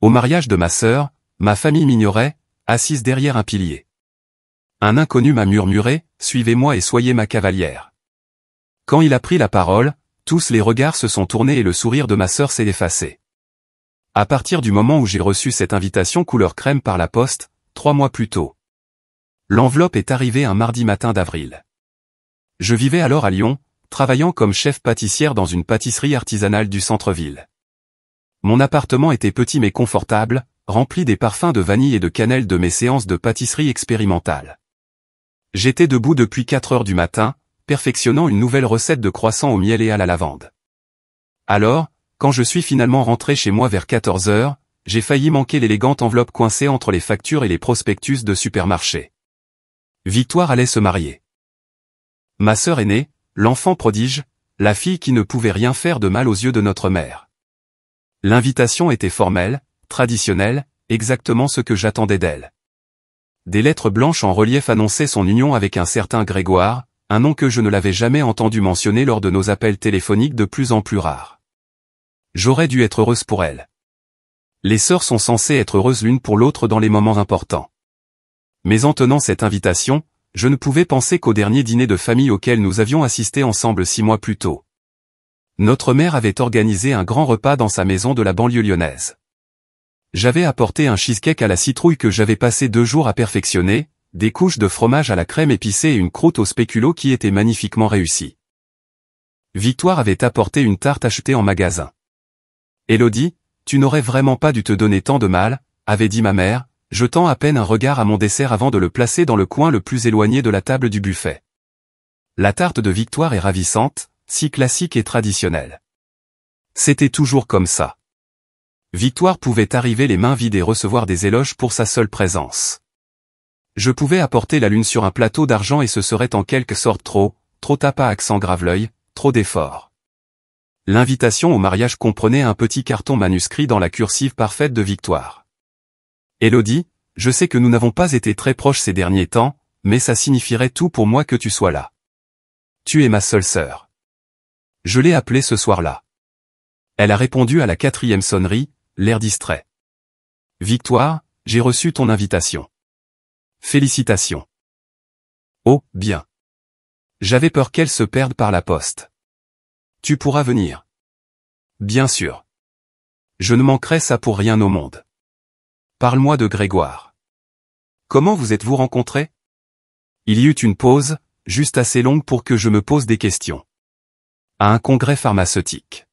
Au mariage de ma sœur, ma famille m'ignorait, assise derrière un pilier. Un inconnu m'a murmuré, « Suivez-moi et soyez ma cavalière ». Quand il a pris la parole, tous les regards se sont tournés et le sourire de ma sœur s'est effacé. À partir du moment où j'ai reçu cette invitation couleur crème par la poste, 3 mois plus tôt. L'enveloppe est arrivée un mardi matin d'avril. Je vivais alors à Lyon, travaillant comme chef pâtissière dans une pâtisserie artisanale du centre-ville. Mon appartement était petit mais confortable, rempli des parfums de vanille et de cannelle de mes séances de pâtisserie expérimentale. J'étais debout depuis 4 heures du matin, perfectionnant une nouvelle recette de croissants au miel et à la lavande. Alors, quand je suis finalement rentré chez moi vers 14 heures, j'ai failli manquer l'élégante enveloppe coincée entre les factures et les prospectus de supermarché. Victoire allait se marier. Ma sœur aînée, l'enfant prodige, la fille qui ne pouvait rien faire de mal aux yeux de notre mère. L'invitation était formelle, traditionnelle, exactement ce que j'attendais d'elle. Des lettres blanches en relief annonçaient son union avec un certain Grégoire, un nom que je ne l'avais jamais entendu mentionner lors de nos appels téléphoniques de plus en plus rares. J'aurais dû être heureuse pour elle. Les sœurs sont censées être heureuses l'une pour l'autre dans les moments importants. Mais en tenant cette invitation, je ne pouvais penser qu'au dernier dîner de famille auquel nous avions assisté ensemble 6 mois plus tôt. Notre mère avait organisé un grand repas dans sa maison de la banlieue lyonnaise. J'avais apporté un cheesecake à la citrouille que j'avais passé 2 jours à perfectionner, des couches de fromage à la crème épicée et une croûte au spéculoos qui était magnifiquement réussie. Victoire avait apporté une tarte achetée en magasin. « Élodie, tu n'aurais vraiment pas dû te donner tant de mal », avait dit ma mère, jetant à peine un regard à mon dessert avant de le placer dans le coin le plus éloigné de la table du buffet. La tarte de Victoire est ravissante, si classique et traditionnelle. C'était toujours comme ça. Victoire pouvait arriver les mains vides et recevoir des éloges pour sa seule présence. Je pouvais apporter la lune sur un plateau d'argent et ce serait en quelque sorte trop tapas accent grave-l'œil, trop d'efforts. L'invitation au mariage comprenait un petit carton manuscrit dans la cursive parfaite de Victoire. Élodie, je sais que nous n'avons pas été très proches ces derniers temps, mais ça signifierait tout pour moi que tu sois là. Tu es ma seule sœur. Je l'ai appelée ce soir-là. Elle a répondu à la 4e sonnerie, l'air distrait. Victoire, j'ai reçu ton invitation. Félicitations. Oh, bien. J'avais peur qu'elle se perde par la poste. Tu pourras venir. Bien sûr. Je ne manquerai ça pour rien au monde. Parle-moi de Grégoire. Comment vous êtes-vous rencontrés? Il y eut une pause, juste assez longue pour que je me pose des questions. À un congrès pharmaceutique.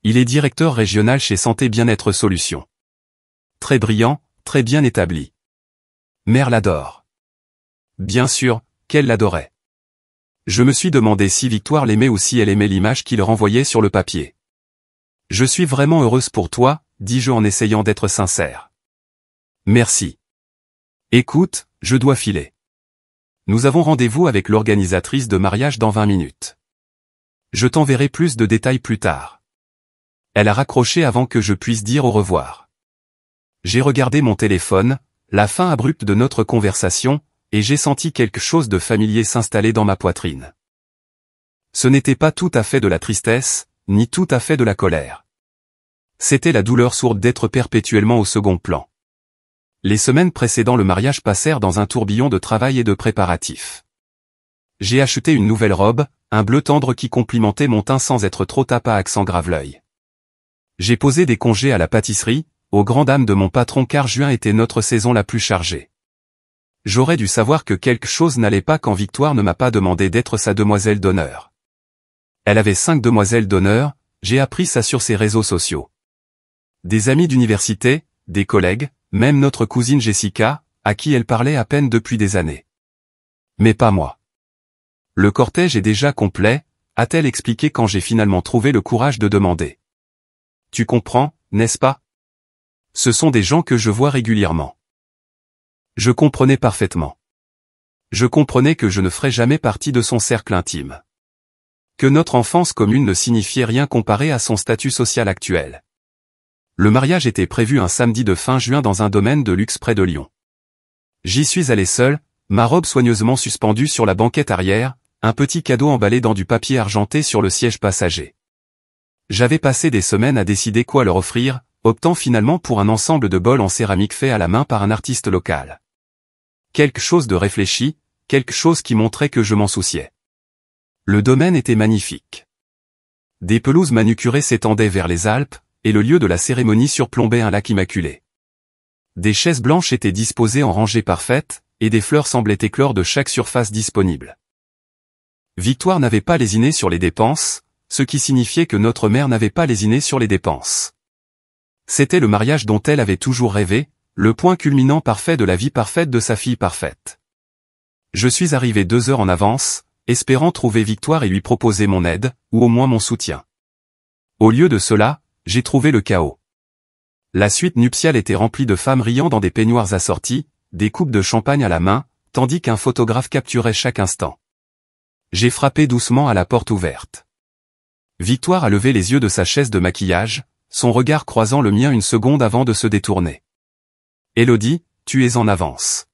Il est directeur régional chez Santé Bien-être Solutions. Très brillant, très bien établi. Mère l'adore. Bien sûr, qu'elle l'adorait. Je me suis demandé si Victoire l'aimait ou si elle aimait l'image qu'il renvoyait sur le papier. Je suis vraiment heureuse pour toi, dis-je en essayant d'être sincère. Merci. Écoute, je dois filer. Nous avons rendez-vous avec l'organisatrice de mariage dans 20 minutes. Je t'enverrai plus de détails plus tard. Elle a raccroché avant que je puisse dire au revoir. J'ai regardé mon téléphone, la fin abrupte de notre conversation, et j'ai senti quelque chose de familier s'installer dans ma poitrine. Ce n'était pas tout à fait de la tristesse, ni tout à fait de la colère. C'était la douleur sourde d'être perpétuellement au second plan. Les semaines précédant le mariage passèrent dans un tourbillon de travail et de préparatifs. J'ai acheté une nouvelle robe, un bleu tendre qui complimentait mon teint sans être trop tapas accent grave-l'œil. J'ai posé des congés à la pâtisserie, aux grandes dames de mon patron car juin était notre saison la plus chargée. J'aurais dû savoir que quelque chose n'allait pas quand Victoire ne m'a pas demandé d'être sa demoiselle d'honneur. Elle avait 5 demoiselles d'honneur, j'ai appris ça sur ses réseaux sociaux. Des amis d'université, des collègues, même notre cousine Jessica, à qui elle parlait à peine depuis des années. Mais pas moi. Le cortège est déjà complet, a-t-elle expliqué quand j'ai finalement trouvé le courage de demander. Tu comprends, n'est-ce pas? Ce sont des gens que je vois régulièrement. Je comprenais parfaitement. Je comprenais que je ne ferais jamais partie de son cercle intime. Que notre enfance commune ne signifiait rien comparé à son statut social actuel. Le mariage était prévu un samedi de fin juin dans un domaine de luxe près de Lyon. J'y suis allé seul, ma robe soigneusement suspendue sur la banquette arrière, un petit cadeau emballé dans du papier argenté sur le siège passager. J'avais passé des semaines à décider quoi leur offrir, optant finalement pour un ensemble de bols en céramique fait à la main par un artiste local. Quelque chose de réfléchi, quelque chose qui montrait que je m'en souciais. Le domaine était magnifique. Des pelouses manucurées s'étendaient vers les Alpes, et le lieu de la cérémonie surplombait un lac immaculé. Des chaises blanches étaient disposées en rangées parfaites, et des fleurs semblaient éclore de chaque surface disponible. Victoire n'avait pas lésiné sur les dépenses, ce qui signifiait que notre mère n'avait pas lésiné sur les dépenses. C'était le mariage dont elle avait toujours rêvé, le point culminant parfait de la vie parfaite de sa fille parfaite. Je suis arrivé 2 heures en avance, espérant trouver Victoire et lui proposer mon aide, ou au moins mon soutien. Au lieu de cela, j'ai trouvé le chaos. La suite nuptiale était remplie de femmes riant dans des peignoirs assortis, des coupes de champagne à la main, tandis qu'un photographe capturait chaque instant. J'ai frappé doucement à la porte ouverte. Victoire a levé les yeux de sa chaise de maquillage, son regard croisant le mien une seconde avant de se détourner. « Élodie, tu es en avance.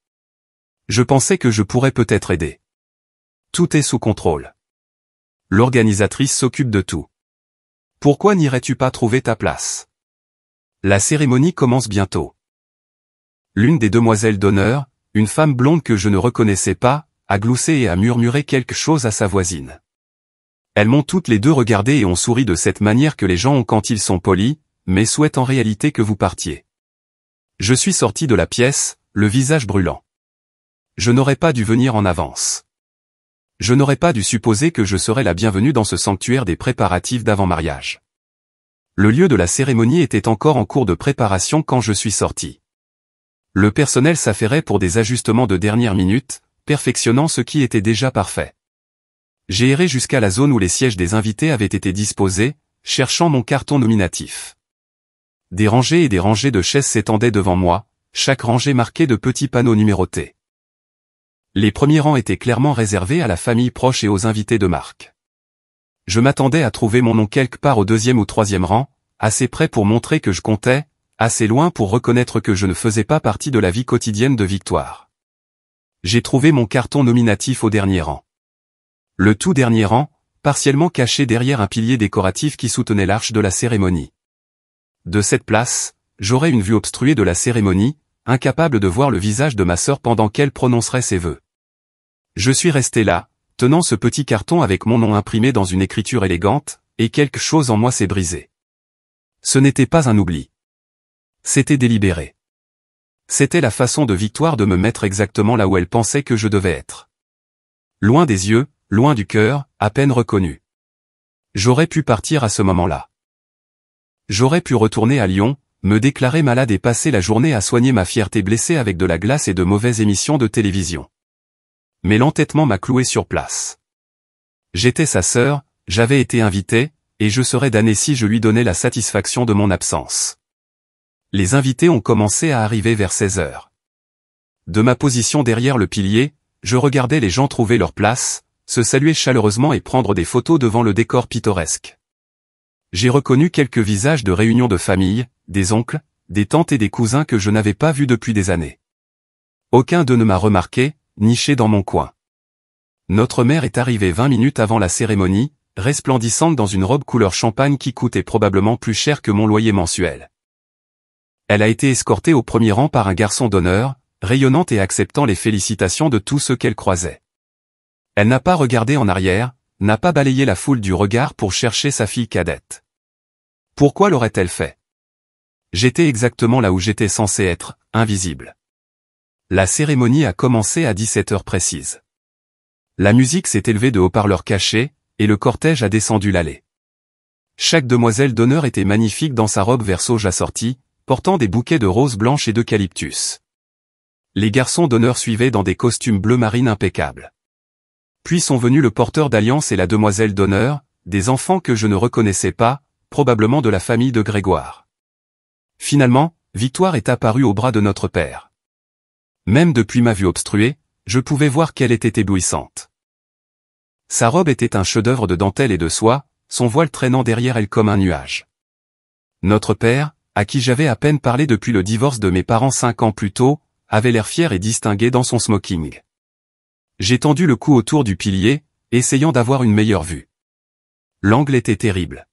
Je pensais que je pourrais peut-être aider. Tout est sous contrôle. L'organisatrice s'occupe de tout. Pourquoi n'irais-tu pas trouver ta place? La cérémonie commence bientôt. » L'une des demoiselles d'honneur, une femme blonde que je ne reconnaissais pas, a gloussé et a murmuré quelque chose à sa voisine. Elles m'ont toutes les deux regardé et ont souri de cette manière que les gens ont quand ils sont polis, mais souhaitent en réalité que vous partiez. Je suis sorti de la pièce, le visage brûlant. Je n'aurais pas dû venir en avance. Je n'aurais pas dû supposer que je serais la bienvenue dans ce sanctuaire des préparatifs d'avant-mariage. Le lieu de la cérémonie était encore en cours de préparation quand je suis sorti. Le personnel s'affairait pour des ajustements de dernière minute, perfectionnant ce qui était déjà parfait. J'ai erré jusqu'à la zone où les sièges des invités avaient été disposés, cherchant mon carton nominatif. Des rangées et des rangées de chaises s'étendaient devant moi, chaque rangée marquée de petits panneaux numérotés. Les premiers rangs étaient clairement réservés à la famille proche et aux invités de marque. Je m'attendais à trouver mon nom quelque part au 2e ou 3e rang, assez près pour montrer que je comptais, assez loin pour reconnaître que je ne faisais pas partie de la vie quotidienne de Victoire. J'ai trouvé mon carton nominatif au dernier rang. Le tout dernier rang, partiellement caché derrière un pilier décoratif qui soutenait l'arche de la cérémonie. De cette place, j'aurais une vue obstruée de la cérémonie, incapable de voir le visage de ma sœur pendant qu'elle prononcerait ses vœux. Je suis resté là, tenant ce petit carton avec mon nom imprimé dans une écriture élégante, et quelque chose en moi s'est brisé. Ce n'était pas un oubli. C'était délibéré. C'était la façon de Victoire de me mettre exactement là où elle pensait que je devais être. Loin des yeux, loin du cœur, à peine reconnu. J'aurais pu partir à ce moment-là. J'aurais pu retourner à Lyon, me déclarer malade et passer la journée à soigner ma fierté blessée avec de la glace et de mauvaises émissions de télévision. Mais l'entêtement m'a cloué sur place. J'étais sa sœur, j'avais été invité, et je serais damné si je lui donnais la satisfaction de mon absence. Les invités ont commencé à arriver vers 16 heures. De ma position derrière le pilier, je regardais les gens trouver leur place, se saluer chaleureusement et prendre des photos devant le décor pittoresque. J'ai reconnu quelques visages de réunions de famille, des oncles, des tantes et des cousins que je n'avais pas vus depuis des années. Aucun d'eux ne m'a remarqué, niché dans mon coin. Notre mère est arrivée 20 minutes avant la cérémonie, resplendissante dans une robe couleur champagne qui coûtait probablement plus cher que mon loyer mensuel. Elle a été escortée au premier rang par un garçon d'honneur, rayonnante et acceptant les félicitations de tous ceux qu'elle croisait. Elle n'a pas regardé en arrière, n'a pas balayé la foule du regard pour chercher sa fille cadette. Pourquoi l'aurait-elle fait? J'étais exactement là où j'étais censé être, invisible. La cérémonie a commencé à 17 heures précises. La musique s'est élevée de haut-parleurs cachés, et le cortège a descendu l'allée. Chaque demoiselle d'honneur était magnifique dans sa robe vert sauge assortie, portant des bouquets de roses blanches et d'eucalyptus. Les garçons d'honneur suivaient dans des costumes bleu marine impeccables. Puis sont venus le porteur d'alliance et la demoiselle d'honneur, des enfants que je ne reconnaissais pas, probablement de la famille de Grégoire. Finalement, Victoire est apparue au bras de notre père. Même depuis ma vue obstruée, je pouvais voir qu'elle était éblouissante. Sa robe était un chef-d'œuvre de dentelle et de soie, son voile traînant derrière elle comme un nuage. Notre père, à qui j'avais à peine parlé depuis le divorce de mes parents 5 ans plus tôt, avait l'air fier et distingué dans son smoking. J'ai tendu le cou autour du pilier, essayant d'avoir une meilleure vue. L'angle était terrible.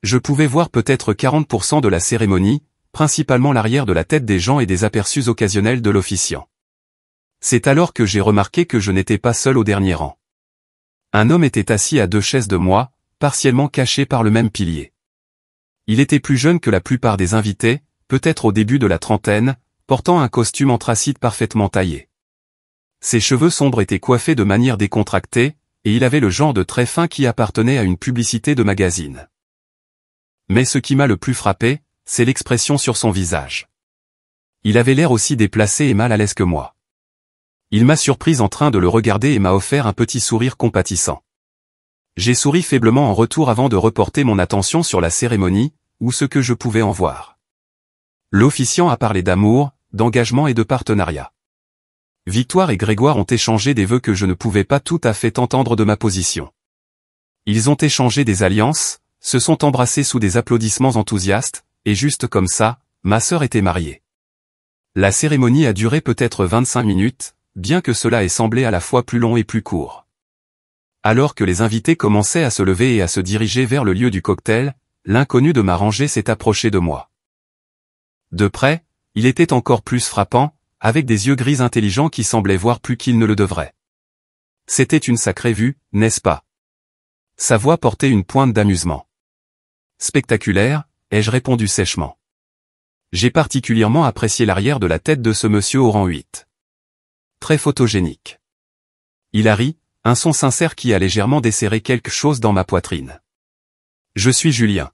Je pouvais voir peut-être 40% de la cérémonie, principalement l'arrière de la tête des gens et des aperçus occasionnels de l'officiant. C'est alors que j'ai remarqué que je n'étais pas seul au dernier rang. Un homme était assis à 2 chaises de moi, partiellement caché par le même pilier. Il était plus jeune que la plupart des invités, peut-être au début de la trentaine, portant un costume anthracite parfaitement taillé. Ses cheveux sombres étaient coiffés de manière décontractée, et il avait le genre de trait fin qui appartenait à une publicité de magazine. Mais ce qui m'a le plus frappé, c'est l'expression sur son visage. Il avait l'air aussi déplacé et mal à l'aise que moi. Il m'a surprise en train de le regarder et m'a offert un petit sourire compatissant. J'ai souri faiblement en retour avant de reporter mon attention sur la cérémonie, ou ce que je pouvais en voir. L'officiant a parlé d'amour, d'engagement et de partenariat. Victoire et Grégoire ont échangé des vœux que je ne pouvais pas tout à fait entendre de ma position. Ils ont échangé des alliances, se sont embrassés sous des applaudissements enthousiastes, et juste comme ça, ma sœur était mariée. La cérémonie a duré peut-être 25 minutes, bien que cela ait semblé à la fois plus long et plus court. Alors que les invités commençaient à se lever et à se diriger vers le lieu du cocktail, l'inconnu de ma rangée s'est approché de moi. De près, il était encore plus frappant, avec des yeux gris intelligents qui semblaient voir plus qu'il ne le devrait. C'était une sacrée vue, n'est-ce pas? Sa voix portait une pointe d'amusement. Spectaculaire, ai-je répondu sèchement. J'ai particulièrement apprécié l'arrière de la tête de ce monsieur au rang 8. Très photogénique. Il a ri, un son sincère qui a légèrement desserré quelque chose dans ma poitrine. Je suis Julien.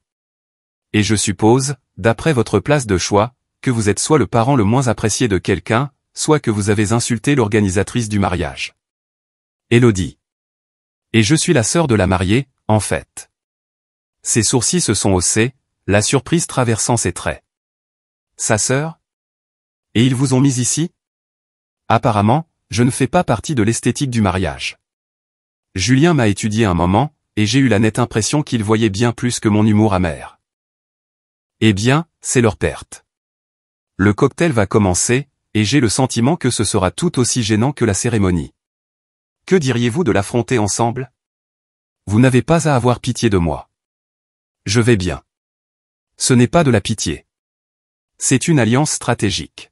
Et je suppose, d'après votre place de choix, que vous êtes soit le parent le moins apprécié de quelqu'un, soit que vous avez insulté l'organisatrice du mariage. Élodie. Et je suis la sœur de la mariée, en fait. Ses sourcils se sont haussés, la surprise traversant ses traits. Sa sœur? Et ils vous ont mis ici? Apparemment, je ne fais pas partie de l'esthétique du mariage. Julien m'a étudié un moment, et j'ai eu la nette impression qu'il voyait bien plus que mon humour amer. Eh bien, c'est leur perte. Le cocktail va commencer, et j'ai le sentiment que ce sera tout aussi gênant que la cérémonie. Que diriez-vous de l'affronter ensemble? Vous n'avez pas à avoir pitié de moi. Je vais bien. Ce n'est pas de la pitié. C'est une alliance stratégique.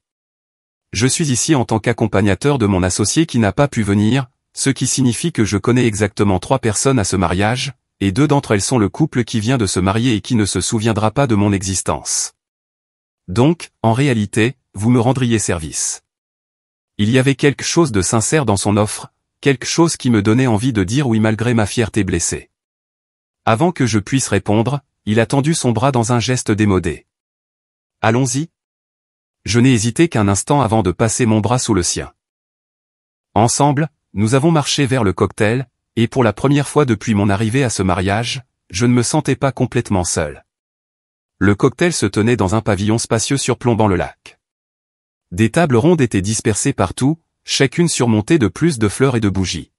Je suis ici en tant qu'accompagnateur de mon associé qui n'a pas pu venir, ce qui signifie que je connais exactement 3 personnes à ce mariage, et 2 d'entre elles sont le couple qui vient de se marier et qui ne se souviendra pas de mon existence. Donc, en réalité, vous me rendriez service. Il y avait quelque chose de sincère dans son offre, quelque chose qui me donnait envie de dire oui malgré ma fierté blessée. Avant que je puisse répondre, il a tendu son bras dans un geste démodé. Allons-y. Je n'ai hésité qu'un instant avant de passer mon bras sous le sien. Ensemble, nous avons marché vers le cocktail, et pour la première fois depuis mon arrivée à ce mariage, je ne me sentais pas complètement seul. Le cocktail se tenait dans un pavillon spacieux surplombant le lac. Des tables rondes étaient dispersées partout, chacune surmontée de plus de fleurs et de bougies.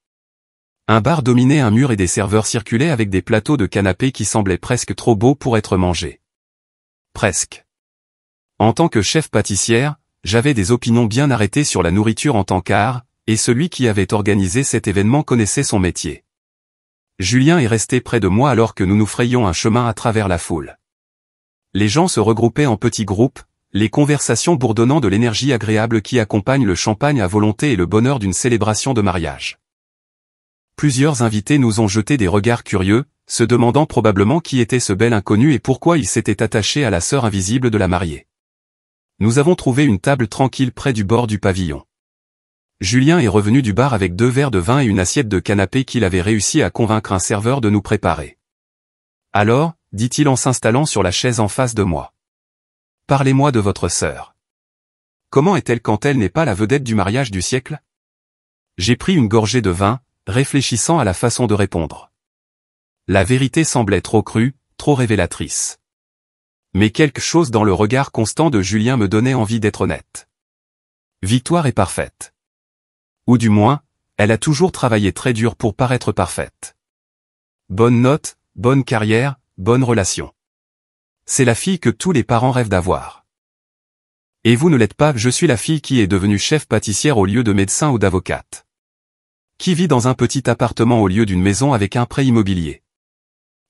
Un bar dominait un mur et des serveurs circulaient avec des plateaux de canapés qui semblaient presque trop beaux pour être mangés. Presque. En tant que chef pâtissière, j'avais des opinions bien arrêtées sur la nourriture en tant qu'art, et celui qui avait organisé cet événement connaissait son métier. Julien est resté près de moi alors que nous nous frayions un chemin à travers la foule. Les gens se regroupaient en petits groupes, les conversations bourdonnant de l'énergie agréable qui accompagne le champagne à volonté et le bonheur d'une célébration de mariage. Plusieurs invités nous ont jeté des regards curieux, se demandant probablement qui était ce bel inconnu et pourquoi il s'était attaché à la sœur invisible de la mariée. Nous avons trouvé une table tranquille près du bord du pavillon. Julien est revenu du bar avec 2 verres de vin et une assiette de canapé qu'il avait réussi à convaincre un serveur de nous préparer. Alors, dit-il en s'installant sur la chaise en face de moi. Parlez-moi de votre sœur. Comment est-elle quand elle n'est pas la vedette du mariage du siècle? J'ai pris une gorgée de vin, réfléchissant à la façon de répondre. La vérité semblait trop crue, trop révélatrice. Mais quelque chose dans le regard constant de Julien me donnait envie d'être honnête. Victoire est parfaite. Ou du moins, elle a toujours travaillé très dur pour paraître parfaite. Bonne note, bonne carrière, bonne relation. C'est la fille que tous les parents rêvent d'avoir. Et vous ne l'êtes pas, je suis la fille qui est devenue chef pâtissière au lieu de médecin ou d'avocate. Qui vit dans un petit appartement au lieu d'une maison avec un prêt immobilier.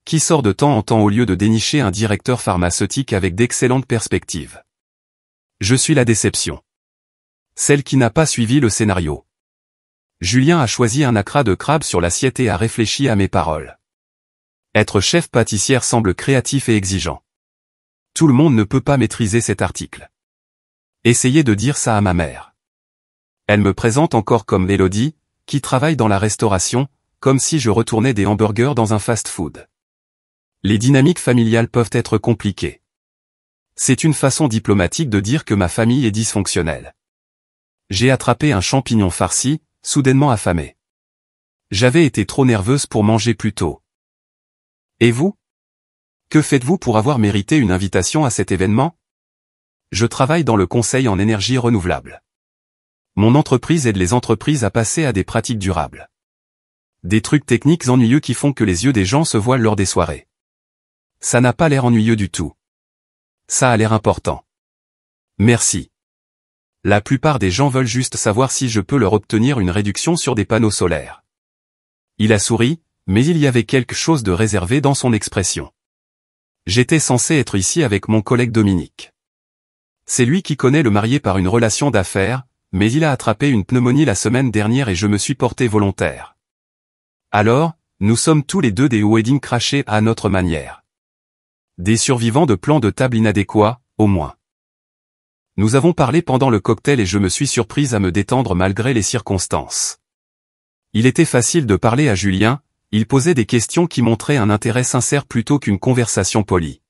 qui sort de temps en temps au lieu de dénicher un directeur pharmaceutique avec d'excellentes perspectives. Je suis la déception. Celle qui n'a pas suivi le scénario. Julien a choisi un acra de crabe sur l'assiette et a réfléchi à mes paroles. Être chef pâtissière semble créatif et exigeant. Tout le monde ne peut pas maîtriser cet article. Essayez de dire ça à ma mère. Elle me présente encore comme Mélodie, qui travaille dans la restauration, comme si je retournais des hamburgers dans un fast-food. Les dynamiques familiales peuvent être compliquées. C'est une façon diplomatique de dire que ma famille est dysfonctionnelle. J'ai attrapé un champignon farci, soudainement affamé. J'avais été trop nerveuse pour manger plus tôt. Et vous? Que faites-vous pour avoir mérité une invitation à cet événement? Je travaille dans le conseil en énergie renouvelable. Mon entreprise aide les entreprises à passer à des pratiques durables. Des trucs techniques ennuyeux qui font que les yeux des gens se voilent lors des soirées. Ça n'a pas l'air ennuyeux du tout. Ça a l'air important. Merci. La plupart des gens veulent juste savoir si je peux leur obtenir une réduction sur des panneaux solaires. Il a souri, mais il y avait quelque chose de réservé dans son expression. J'étais censé être ici avec mon collègue Dominique. C'est lui qui connaît le marié par une relation d'affaires, mais il a attrapé une pneumonie la semaine dernière et je me suis porté volontaire. Alors, nous sommes tous les deux des wedding crashés à notre manière. Des survivants de plans de table inadéquats, au moins. Nous avons parlé pendant le cocktail et je me suis surprise à me détendre malgré les circonstances. Il était facile de parler à Julien, il posait des questions qui montraient un intérêt sincère plutôt qu'une conversation polie.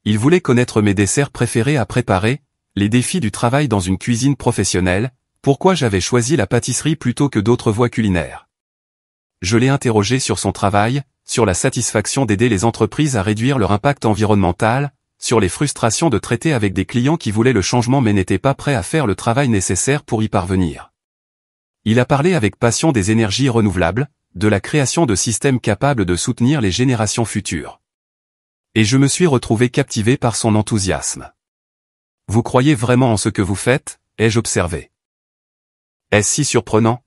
Il voulait connaître mes desserts préférés à préparer, les défis du travail dans une cuisine professionnelle, pourquoi j'avais choisi la pâtisserie plutôt que d'autres voies culinaires. Je l'ai interrogé sur son travail, sur la satisfaction d'aider les entreprises à réduire leur impact environnemental, sur les frustrations de traiter avec des clients qui voulaient le changement mais n'étaient pas prêts à faire le travail nécessaire pour y parvenir. Il a parlé avec passion des énergies renouvelables, de la création de systèmes capables de soutenir les générations futures. Et je me suis retrouvé captivé par son enthousiasme. Vous croyez vraiment en ce que vous faites, ai-je observé. Est-ce si surprenant?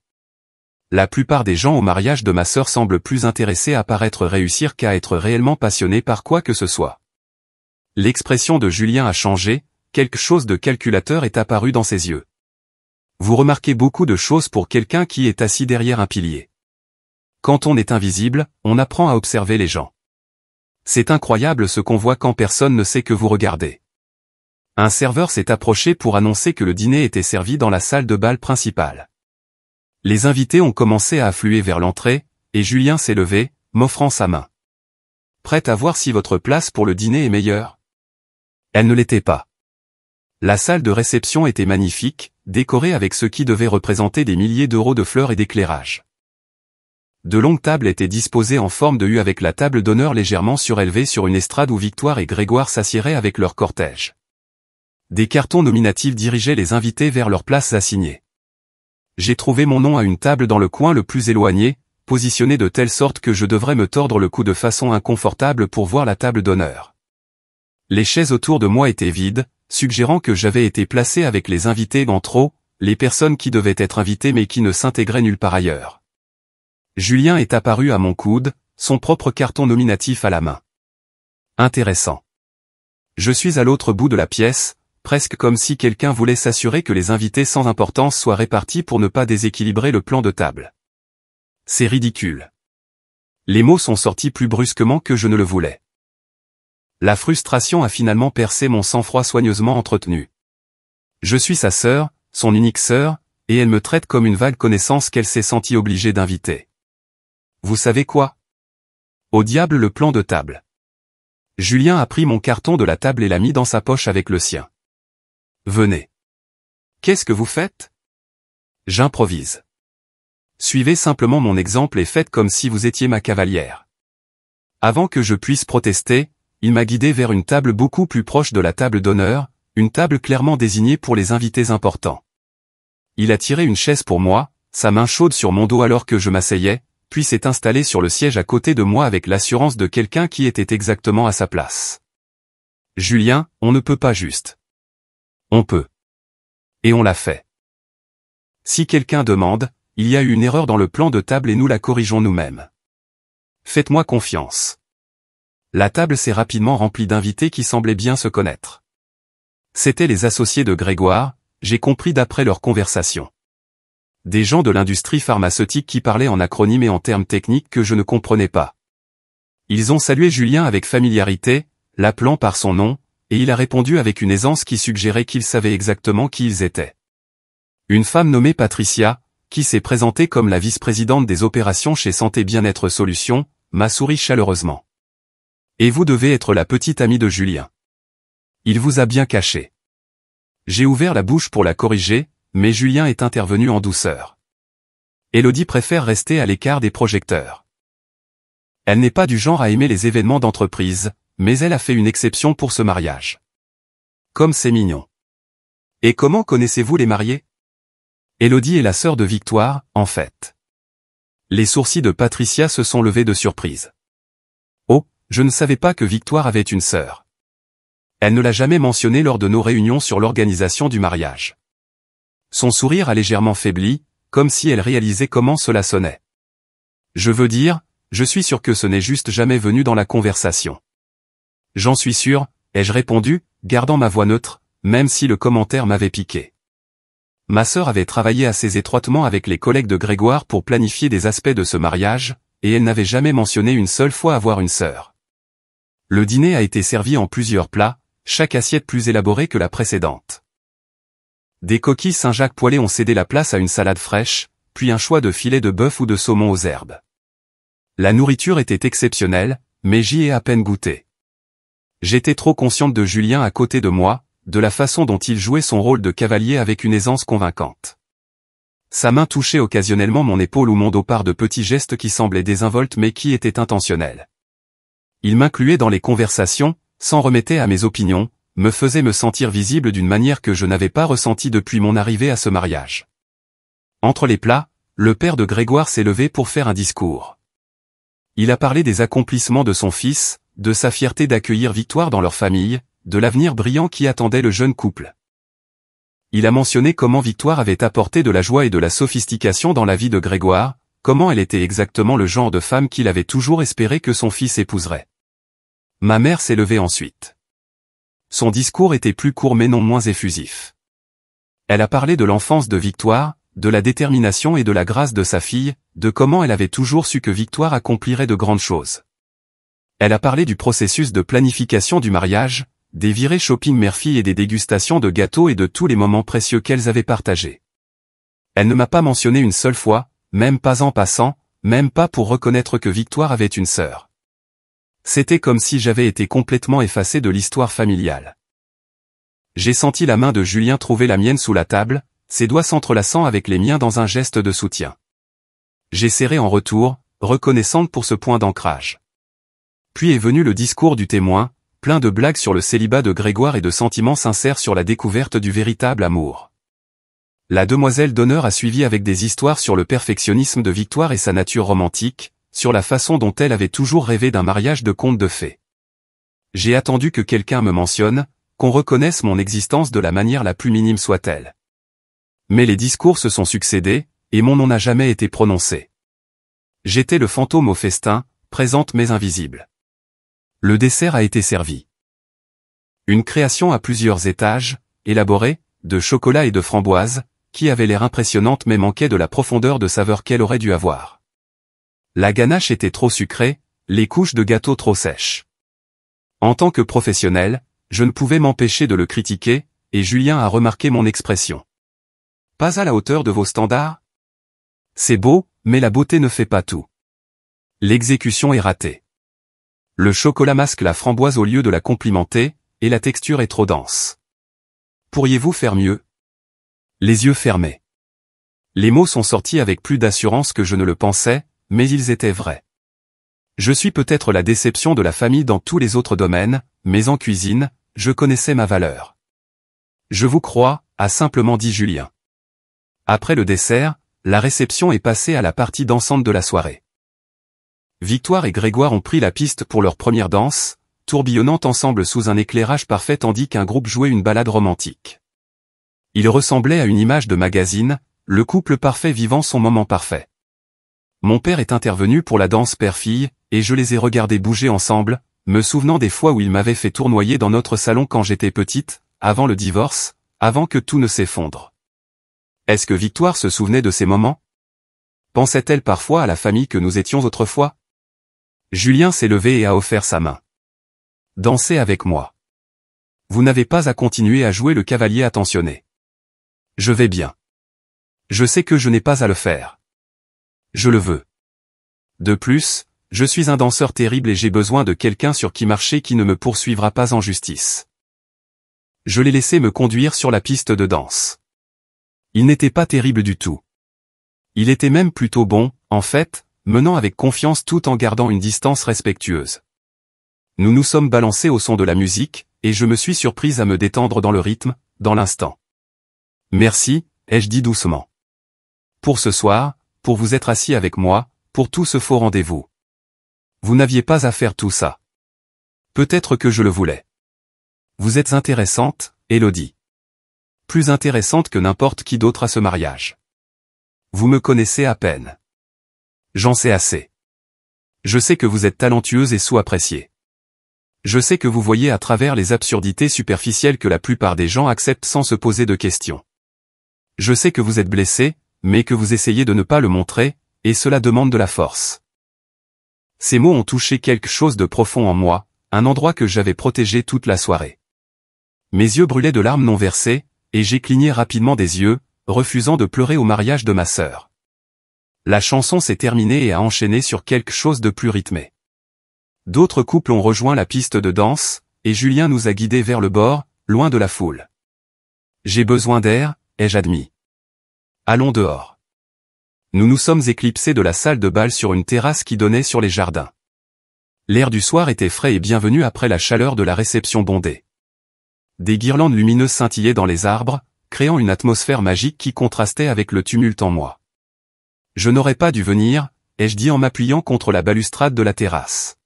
La plupart des gens au mariage de ma sœur semblent plus intéressés à paraître réussir qu'à être réellement passionnés par quoi que ce soit. L'expression de Julien a changé, quelque chose de calculateur est apparu dans ses yeux. Vous remarquez beaucoup de choses pour quelqu'un qui est assis derrière un pilier. Quand on est invisible, on apprend à observer les gens. C'est incroyable ce qu'on voit quand personne ne sait que vous regardez. Un serveur s'est approché pour annoncer que le dîner était servi dans la salle de bal principale. Les invités ont commencé à affluer vers l'entrée, et Julien s'est levé, m'offrant sa main. Prête à voir si votre place pour le dîner est meilleure? Elle ne l'était pas. La salle de réception était magnifique, décorée avec ce qui devait représenter des milliers d'euros de fleurs et d'éclairage. De longues tables étaient disposées en forme de U avec la table d'honneur légèrement surélevée sur une estrade où Victoire et Grégoire s'assieraient avec leur cortège. Des cartons nominatifs dirigeaient les invités vers leurs places assignées. J'ai trouvé mon nom à une table dans le coin le plus éloigné, positionnée de telle sorte que je devrais me tordre le cou de façon inconfortable pour voir la table d'honneur. Les chaises autour de moi étaient vides, suggérant que j'avais été placé avec les invités en trop, les personnes qui devaient être invitées mais qui ne s'intégraient nulle part ailleurs. Julien est apparu à mon coude, son propre carton nominatif à la main. Intéressant. Je suis à l'autre bout de la pièce, presque comme si quelqu'un voulait s'assurer que les invités sans importance soient répartis pour ne pas déséquilibrer le plan de table. C'est ridicule. Les mots sont sortis plus brusquement que je ne le voulais. La frustration a finalement percé mon sang-froid soigneusement entretenu. Je suis sa sœur, son unique sœur, et elle me traite comme une vague connaissance qu'elle s'est sentie obligée d'inviter. Vous savez quoi? Au diable le plan de table. Julien a pris mon carton de la table et l'a mis dans sa poche avec le sien. Venez. Qu'est-ce que vous faites? J'improvise. Suivez simplement mon exemple et faites comme si vous étiez ma cavalière. Avant que je puisse protester, il m'a guidé vers une table beaucoup plus proche de la table d'honneur, une table clairement désignée pour les invités importants. Il a tiré une chaise pour moi, sa main chaude sur mon dos alors que je m'asseyais, puis s'est installé sur le siège à côté de moi avec l'assurance de quelqu'un qui était exactement à sa place. Julien, on ne peut pas juste. On peut. Et on l'a fait. Si quelqu'un demande, il y a eu une erreur dans le plan de table et nous la corrigeons nous-mêmes. Faites-moi confiance. La table s'est rapidement remplie d'invités qui semblaient bien se connaître. C'étaient les associés de Grégoire, j'ai compris d'après leur conversation. Des gens de l'industrie pharmaceutique qui parlaient en acronymes et en termes techniques que je ne comprenais pas. Ils ont salué Julien avec familiarité, l'appelant par son nom, et il a répondu avec une aisance qui suggérait qu'ils savaient exactement qui ils étaient. Une femme nommée Patricia, qui s'est présentée comme la vice-présidente des opérations chez Santé Bien-être Solutions, m'a souri chaleureusement. Et vous devez être la petite amie de Julien. Il vous a bien caché. J'ai ouvert la bouche pour la corriger, mais Julien est intervenu en douceur. Élodie préfère rester à l'écart des projecteurs. Elle n'est pas du genre à aimer les événements d'entreprise, mais elle a fait une exception pour ce mariage. Comme c'est mignon. Et comment connaissez-vous les mariés? Élodie est la sœur de Victoire, en fait. Les sourcils de Patricia se sont levés de surprise. Oh, je ne savais pas que Victoire avait une sœur. Elle ne l'a jamais mentionné lors de nos réunions sur l'organisation du mariage. Son sourire a légèrement faibli, comme si elle réalisait comment cela sonnait. Je veux dire, je suis sûr que ce n'est juste jamais venu dans la conversation. J'en suis sûr, ai-je répondu, gardant ma voix neutre, même si le commentaire m'avait piqué. Ma sœur avait travaillé assez étroitement avec les collègues de Grégoire pour planifier des aspects de ce mariage, et elle n'avait jamais mentionné une seule fois avoir une sœur. Le dîner a été servi en plusieurs plats, chaque assiette plus élaborée que la précédente. Des coquilles Saint-Jacques poêlées ont cédé la place à une salade fraîche, puis un choix de filets de bœuf ou de saumon aux herbes. La nourriture était exceptionnelle, mais j'y ai à peine goûté. J'étais trop consciente de Julien à côté de moi, de la façon dont il jouait son rôle de cavalier avec une aisance convaincante. Sa main touchait occasionnellement mon épaule ou mon dos par de petits gestes qui semblaient désinvoltes mais qui étaient intentionnels. Il m'incluait dans les conversations, s'en remettait à mes opinions, me faisait me sentir visible d'une manière que je n'avais pas ressentie depuis mon arrivée à ce mariage. Entre les plats, le père de Grégoire s'est levé pour faire un discours. Il a parlé des accomplissements de son fils, de sa fierté d'accueillir Victoire dans leur famille, de l'avenir brillant qui attendait le jeune couple. Il a mentionné comment Victoire avait apporté de la joie et de la sophistication dans la vie de Grégoire, comment elle était exactement le genre de femme qu'il avait toujours espéré que son fils épouserait. Ma mère s'est levée ensuite. Son discours était plus court mais non moins effusif. Elle a parlé de l'enfance de Victoire, de la détermination et de la grâce de sa fille, de comment elle avait toujours su que Victoire accomplirait de grandes choses. Elle a parlé du processus de planification du mariage, des virées shopping mère-fille et des dégustations de gâteaux et de tous les moments précieux qu'elles avaient partagés. Elle ne m'a pas mentionné une seule fois, même pas en passant, même pas pour reconnaître que Victoire avait une sœur. C'était comme si j'avais été complètement effacé de l'histoire familiale. J'ai senti la main de Julien trouver la mienne sous la table, ses doigts s'entrelaçant avec les miens dans un geste de soutien. J'ai serré en retour, reconnaissante pour ce point d'ancrage. Puis est venu le discours du témoin, plein de blagues sur le célibat de Grégoire et de sentiments sincères sur la découverte du véritable amour. La demoiselle d'honneur a suivi avec des histoires sur le perfectionnisme de Victoire et sa nature romantique, sur la façon dont elle avait toujours rêvé d'un mariage de conte de fées. J'ai attendu que quelqu'un me mentionne, qu'on reconnaisse mon existence de la manière la plus minime soit-elle. Mais les discours se sont succédés, et mon nom n'a jamais été prononcé. J'étais le fantôme au festin, présente mais invisible. Le dessert a été servi. Une création à plusieurs étages, élaborée, de chocolat et de framboises, qui avait l'air impressionnante mais manquait de la profondeur de saveur qu'elle aurait dû avoir. La ganache était trop sucrée, les couches de gâteau trop sèches. En tant que professionnel, je ne pouvais m'empêcher de le critiquer, et Julien a remarqué mon expression. Pas à la hauteur de vos standards? C'est beau, mais la beauté ne fait pas tout. L'exécution est ratée. Le chocolat masque la framboise au lieu de la complimenter, et la texture est trop dense. Pourriez-vous faire mieux? Les yeux fermés. Les mots sont sortis avec plus d'assurance que je ne le pensais, mais ils étaient vrais. Je suis peut-être la déception de la famille dans tous les autres domaines, mais en cuisine, je connaissais ma valeur. Je vous crois, a simplement dit Julien. Après le dessert, la réception est passée à la partie dansante de la soirée. Victoire et Grégoire ont pris la piste pour leur première danse, tourbillonnant ensemble sous un éclairage parfait tandis qu'un groupe jouait une ballade romantique. Il ressemblait à une image de magazine, le couple parfait vivant son moment parfait. Mon père est intervenu pour la danse père-fille, et je les ai regardés bouger ensemble, me souvenant des fois où il m'avait fait tournoyer dans notre salon quand j'étais petite, avant le divorce, avant que tout ne s'effondre. Est-ce que Victoire se souvenait de ces moments? Pensait-elle parfois à la famille que nous étions autrefois? Julien s'est levé et a offert sa main. Dansez avec moi. Vous n'avez pas à continuer à jouer le cavalier attentionné. Je vais bien. Je sais que je n'ai pas à le faire. Je le veux. De plus, je suis un danseur terrible et j'ai besoin de quelqu'un sur qui marcher qui ne me poursuivra pas en justice. Je l'ai laissé me conduire sur la piste de danse. Il n'était pas terrible du tout. Il était même plutôt bon, en fait, menant avec confiance tout en gardant une distance respectueuse. Nous nous sommes balancés au son de la musique, et je me suis surprise à me détendre dans le rythme, dans l'instant. Merci, ai-je dit doucement. Pour ce soir, pour vous être assis avec moi, pour tout ce faux rendez-vous. Vous n'aviez pas à faire tout ça. Peut-être que je le voulais. Vous êtes intéressante, Élodie. Plus intéressante que n'importe qui d'autre à ce mariage. Vous me connaissez à peine. J'en sais assez. Je sais que vous êtes talentueuse et sous-appréciée. Je sais que vous voyez à travers les absurdités superficielles que la plupart des gens acceptent sans se poser de questions. Je sais que vous êtes blessée, mais que vous essayez de ne pas le montrer, et cela demande de la force. Ces mots ont touché quelque chose de profond en moi, un endroit que j'avais protégé toute la soirée. Mes yeux brûlaient de larmes non versées, et j'ai cligné rapidement des yeux, refusant de pleurer au mariage de ma sœur. La chanson s'est terminée et a enchaîné sur quelque chose de plus rythmé. D'autres couples ont rejoint la piste de danse, et Julien nous a guidés vers le bord, loin de la foule. J'ai besoin d'air, ai-je admis. Allons dehors. Nous nous sommes éclipsés de la salle de bal sur une terrasse qui donnait sur les jardins. L'air du soir était frais et bienvenu après la chaleur de la réception bondée. Des guirlandes lumineuses scintillaient dans les arbres, créant une atmosphère magique qui contrastait avec le tumulte en moi. Je n'aurais pas dû venir, ai-je dit en m'appuyant contre la balustrade de la terrasse.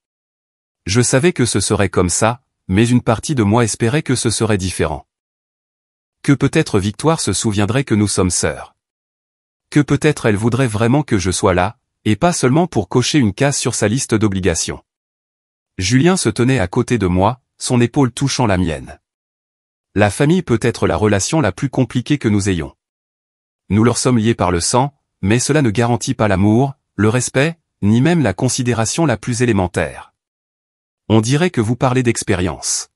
Je savais que ce serait comme ça, mais une partie de moi espérait que ce serait différent. Que peut-être Victoire se souviendrait que nous sommes sœurs. Que peut-être elle voudrait vraiment que je sois là, et pas seulement pour cocher une case sur sa liste d'obligations. Julien se tenait à côté de moi, son épaule touchant la mienne. La famille peut être la relation la plus compliquée que nous ayons. Nous leur sommes liés par le sang, mais cela ne garantit pas l'amour, le respect, ni même la considération la plus élémentaire. On dirait que vous parlez d'expérience.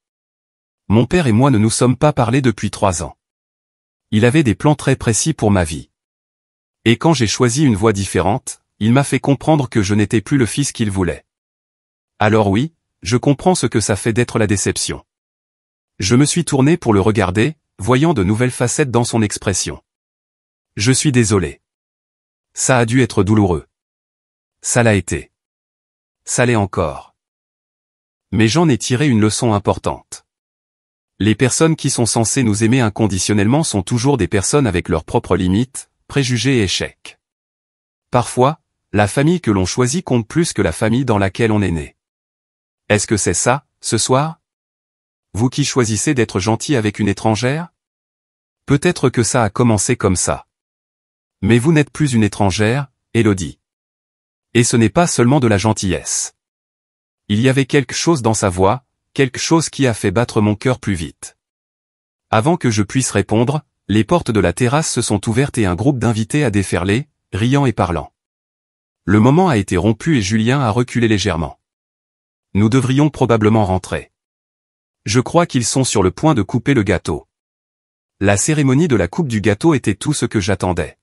Mon père et moi ne nous sommes pas parlé depuis 3 ans. Il avait des plans très précis pour ma vie. Et quand j'ai choisi une voie différente, il m'a fait comprendre que je n'étais plus le fils qu'il voulait. Alors oui, je comprends ce que ça fait d'être la déception. Je me suis tourné pour le regarder, voyant de nouvelles facettes dans son expression. Je suis désolé. Ça a dû être douloureux. Ça l'a été. Ça l'est encore. Mais j'en ai tiré une leçon importante. Les personnes qui sont censées nous aimer inconditionnellement sont toujours des personnes avec leurs propres limites, préjugés et échecs. Parfois, la famille que l'on choisit compte plus que la famille dans laquelle on est né. Est-ce que c'est ça, ce soir? Vous qui choisissez d'être gentil avec une étrangère? Peut-être que ça a commencé comme ça. Mais vous n'êtes plus une étrangère, Élodie. Et ce n'est pas seulement de la gentillesse. Il y avait quelque chose dans sa voix, quelque chose qui a fait battre mon cœur plus vite. Avant que je puisse répondre, les portes de la terrasse se sont ouvertes et un groupe d'invités a déferlé, riant et parlant. Le moment a été rompu et Julien a reculé légèrement. Nous devrions probablement rentrer. Je crois qu'ils sont sur le point de couper le gâteau. La cérémonie de la coupe du gâteau était tout ce que j'attendais.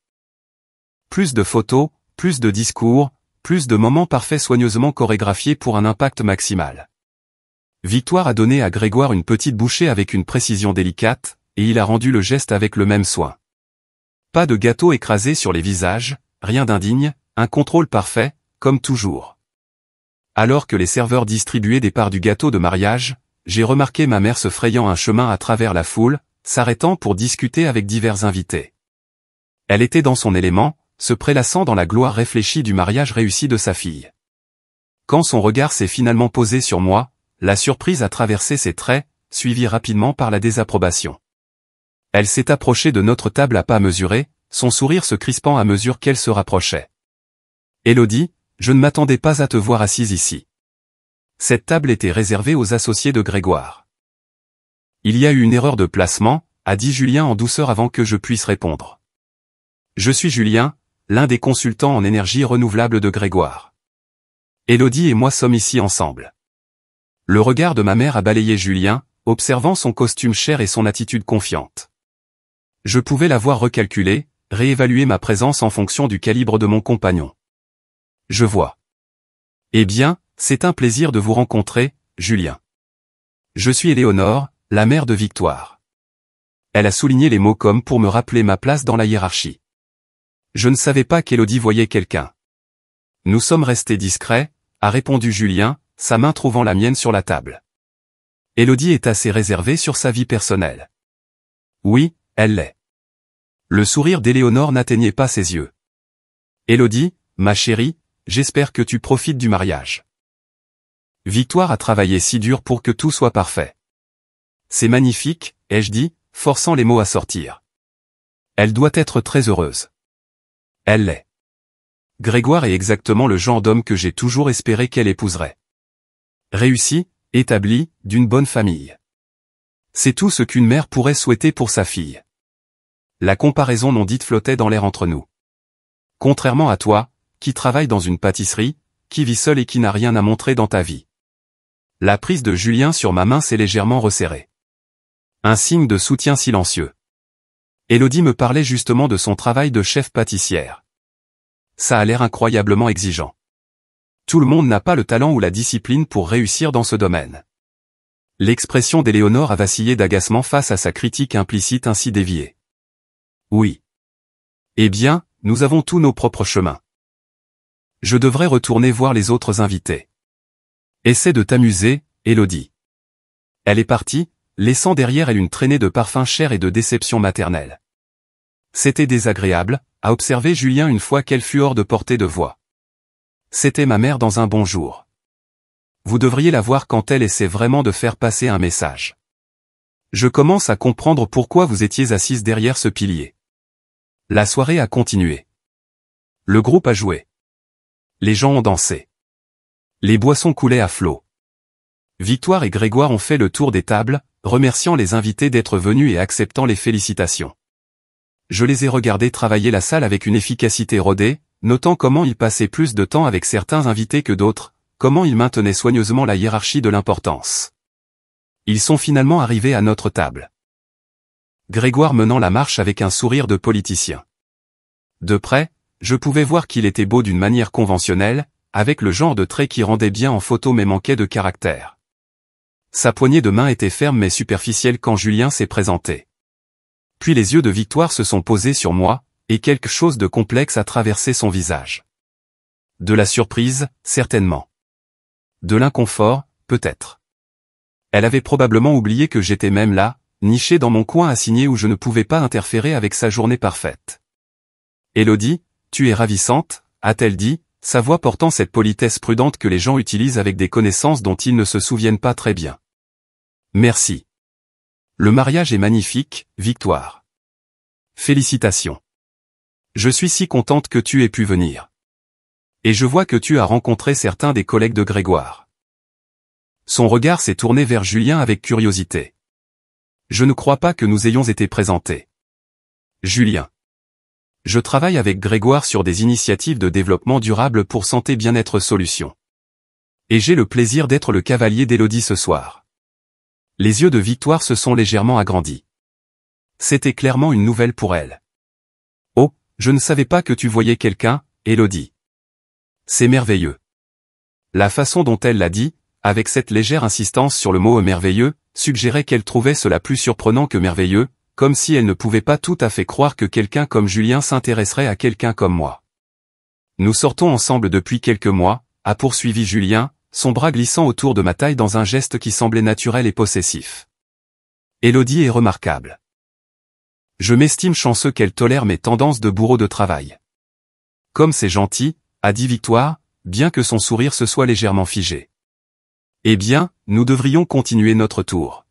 Plus de photos, plus de discours, plus de moments parfaits soigneusement chorégraphiés pour un impact maximal. Victoire a donné à Grégoire une petite bouchée avec une précision délicate, et il a rendu le geste avec le même soin. Pas de gâteau écrasé sur les visages, rien d'indigne, un contrôle parfait, comme toujours. Alors que les serveurs distribuaient des parts du gâteau de mariage, j'ai remarqué ma mère se frayant un chemin à travers la foule, s'arrêtant pour discuter avec divers invités. Elle était dans son élément, se prélassant dans la gloire réfléchie du mariage réussi de sa fille. Quand son regard s'est finalement posé sur moi, la surprise a traversé ses traits, suivie rapidement par la désapprobation. Elle s'est approchée de notre table à pas mesurés, son sourire se crispant à mesure qu'elle se rapprochait. Élodie, je ne m'attendais pas à te voir assise ici. Cette table était réservée aux associés de Grégoire. Il y a eu une erreur de placement, a dit Julien en douceur avant que je puisse répondre. Je suis Julien, l'un des consultants en énergie renouvelable de Grégoire. Élodie et moi sommes ici ensemble. Le regard de ma mère a balayé Julien, observant son costume cher et son attitude confiante. Je pouvais l'avoir recalculé, réévaluer ma présence en fonction du calibre de mon compagnon. Je vois. Eh bien, c'est un plaisir de vous rencontrer, Julien. Je suis Éléonore, la mère de Victoire. Elle a souligné les mots comme pour me rappeler ma place dans la hiérarchie. Je ne savais pas qu'Élodie voyait quelqu'un. Nous sommes restés discrets, a répondu Julien, sa main trouvant la mienne sur la table. Élodie est assez réservée sur sa vie personnelle. Oui, elle l'est. Le sourire d'Éléonore n'atteignait pas ses yeux. Élodie, ma chérie, j'espère que tu profites du mariage. Victoire a travaillé si dur pour que tout soit parfait. C'est magnifique, ai-je dit, forçant les mots à sortir. Elle doit être très heureuse. Elle l'est. Grégoire est exactement le genre d'homme que j'ai toujours espéré qu'elle épouserait. Réussi, établi, d'une bonne famille. C'est tout ce qu'une mère pourrait souhaiter pour sa fille. La comparaison non dite flottait dans l'air entre nous. Contrairement à toi, qui travaille dans une pâtisserie, qui vit seul et qui n'a rien à montrer dans ta vie. La prise de Julien sur ma main s'est légèrement resserrée. Un signe de soutien silencieux. Élodie me parlait justement de son travail de chef pâtissière. Ça a l'air incroyablement exigeant. Tout le monde n'a pas le talent ou la discipline pour réussir dans ce domaine. L'expression d'Éléonore a vacillé d'agacement face à sa critique implicite ainsi déviée. Oui. Eh bien, nous avons tous nos propres chemins. Je devrais retourner voir les autres invités. Essaie de t'amuser, Élodie. Elle est partie, laissant derrière elle une traînée de parfums chers et de déception maternelle. C'était désagréable, a observé Julien une fois qu'elle fut hors de portée de voix. C'était ma mère dans un bon jour. Vous devriez la voir quand elle essaie vraiment de faire passer un message. Je commence à comprendre pourquoi vous étiez assise derrière ce pilier. La soirée a continué. Le groupe a joué. Les gens ont dansé. Les boissons coulaient à flot. Victoire et Grégoire ont fait le tour des tables, remerciant les invités d'être venus et acceptant les félicitations. Je les ai regardés travailler la salle avec une efficacité rodée, notant comment ils passaient plus de temps avec certains invités que d'autres, comment ils maintenaient soigneusement la hiérarchie de l'importance. Ils sont finalement arrivés à notre table. Grégoire menant la marche avec un sourire de politicien. De près, je pouvais voir qu'il était beau d'une manière conventionnelle, avec le genre de trait qui rendait bien en photo mais manquait de caractère. Sa poignée de main était ferme mais superficielle quand Julien s'est présenté. Puis les yeux de Victoire se sont posés sur moi, et quelque chose de complexe a traversé son visage. De la surprise, certainement. De l'inconfort, peut-être. Elle avait probablement oublié que j'étais même là, niché dans mon coin assigné où je ne pouvais pas interférer avec sa journée parfaite. Élodie, tu es ravissante, a-t-elle dit, sa voix portant cette politesse prudente que les gens utilisent avec des connaissances dont ils ne se souviennent pas très bien. Merci. Le mariage est magnifique, Victoire. Félicitations. Je suis si contente que tu aies pu venir. Et je vois que tu as rencontré certains des collègues de Grégoire. Son regard s'est tourné vers Julien avec curiosité. Je ne crois pas que nous ayons été présentés. Julien. Je travaille avec Grégoire sur des initiatives de développement durable pour Santé Bien-être Solutions. Et j'ai le plaisir d'être le cavalier d'Élodie ce soir. Les yeux de Victoire se sont légèrement agrandis. C'était clairement une nouvelle pour elle. Oh, je ne savais pas que tu voyais quelqu'un, Élodie. C'est merveilleux. La façon dont elle l'a dit, avec cette légère insistance sur le mot merveilleux, suggérait qu'elle trouvait cela plus surprenant que merveilleux, comme si elle ne pouvait pas tout à fait croire que quelqu'un comme Julien s'intéresserait à quelqu'un comme moi. Nous sortons ensemble depuis quelques mois, a poursuivi Julien, son bras glissant autour de ma taille dans un geste qui semblait naturel et possessif. Élodie est remarquable. Je m'estime chanceux qu'elle tolère mes tendances de bourreau de travail. Comme c'est gentil, a dit Victoire, bien que son sourire se soit légèrement figé. Eh bien, nous devrions continuer notre tour.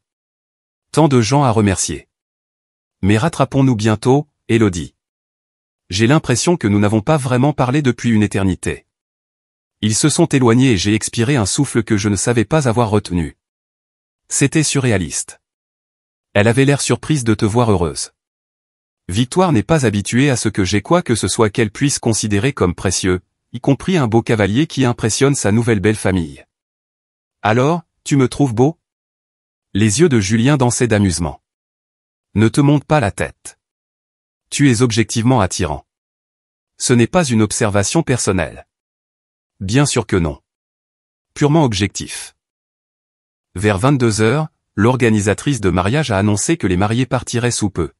Tant de gens à remercier. Mais rattrapons-nous bientôt, Élodie. J'ai l'impression que nous n'avons pas vraiment parlé depuis une éternité. Ils se sont éloignés et j'ai expiré un souffle que je ne savais pas avoir retenu. C'était surréaliste. Elle avait l'air surprise de te voir heureuse. Victoire n'est pas habituée à ce que j'ai quoi que ce soit qu'elle puisse considérer comme précieux, y compris un beau cavalier qui impressionne sa nouvelle belle famille. Alors, tu me trouves beau? Les yeux de Julien dansaient d'amusement. Ne te monte pas la tête. Tu es objectivement attirant. Ce n'est pas une observation personnelle. Bien sûr que non. Purement objectif. Vers 22 heures, l'organisatrice de mariage a annoncé que les mariés partiraient sous peu.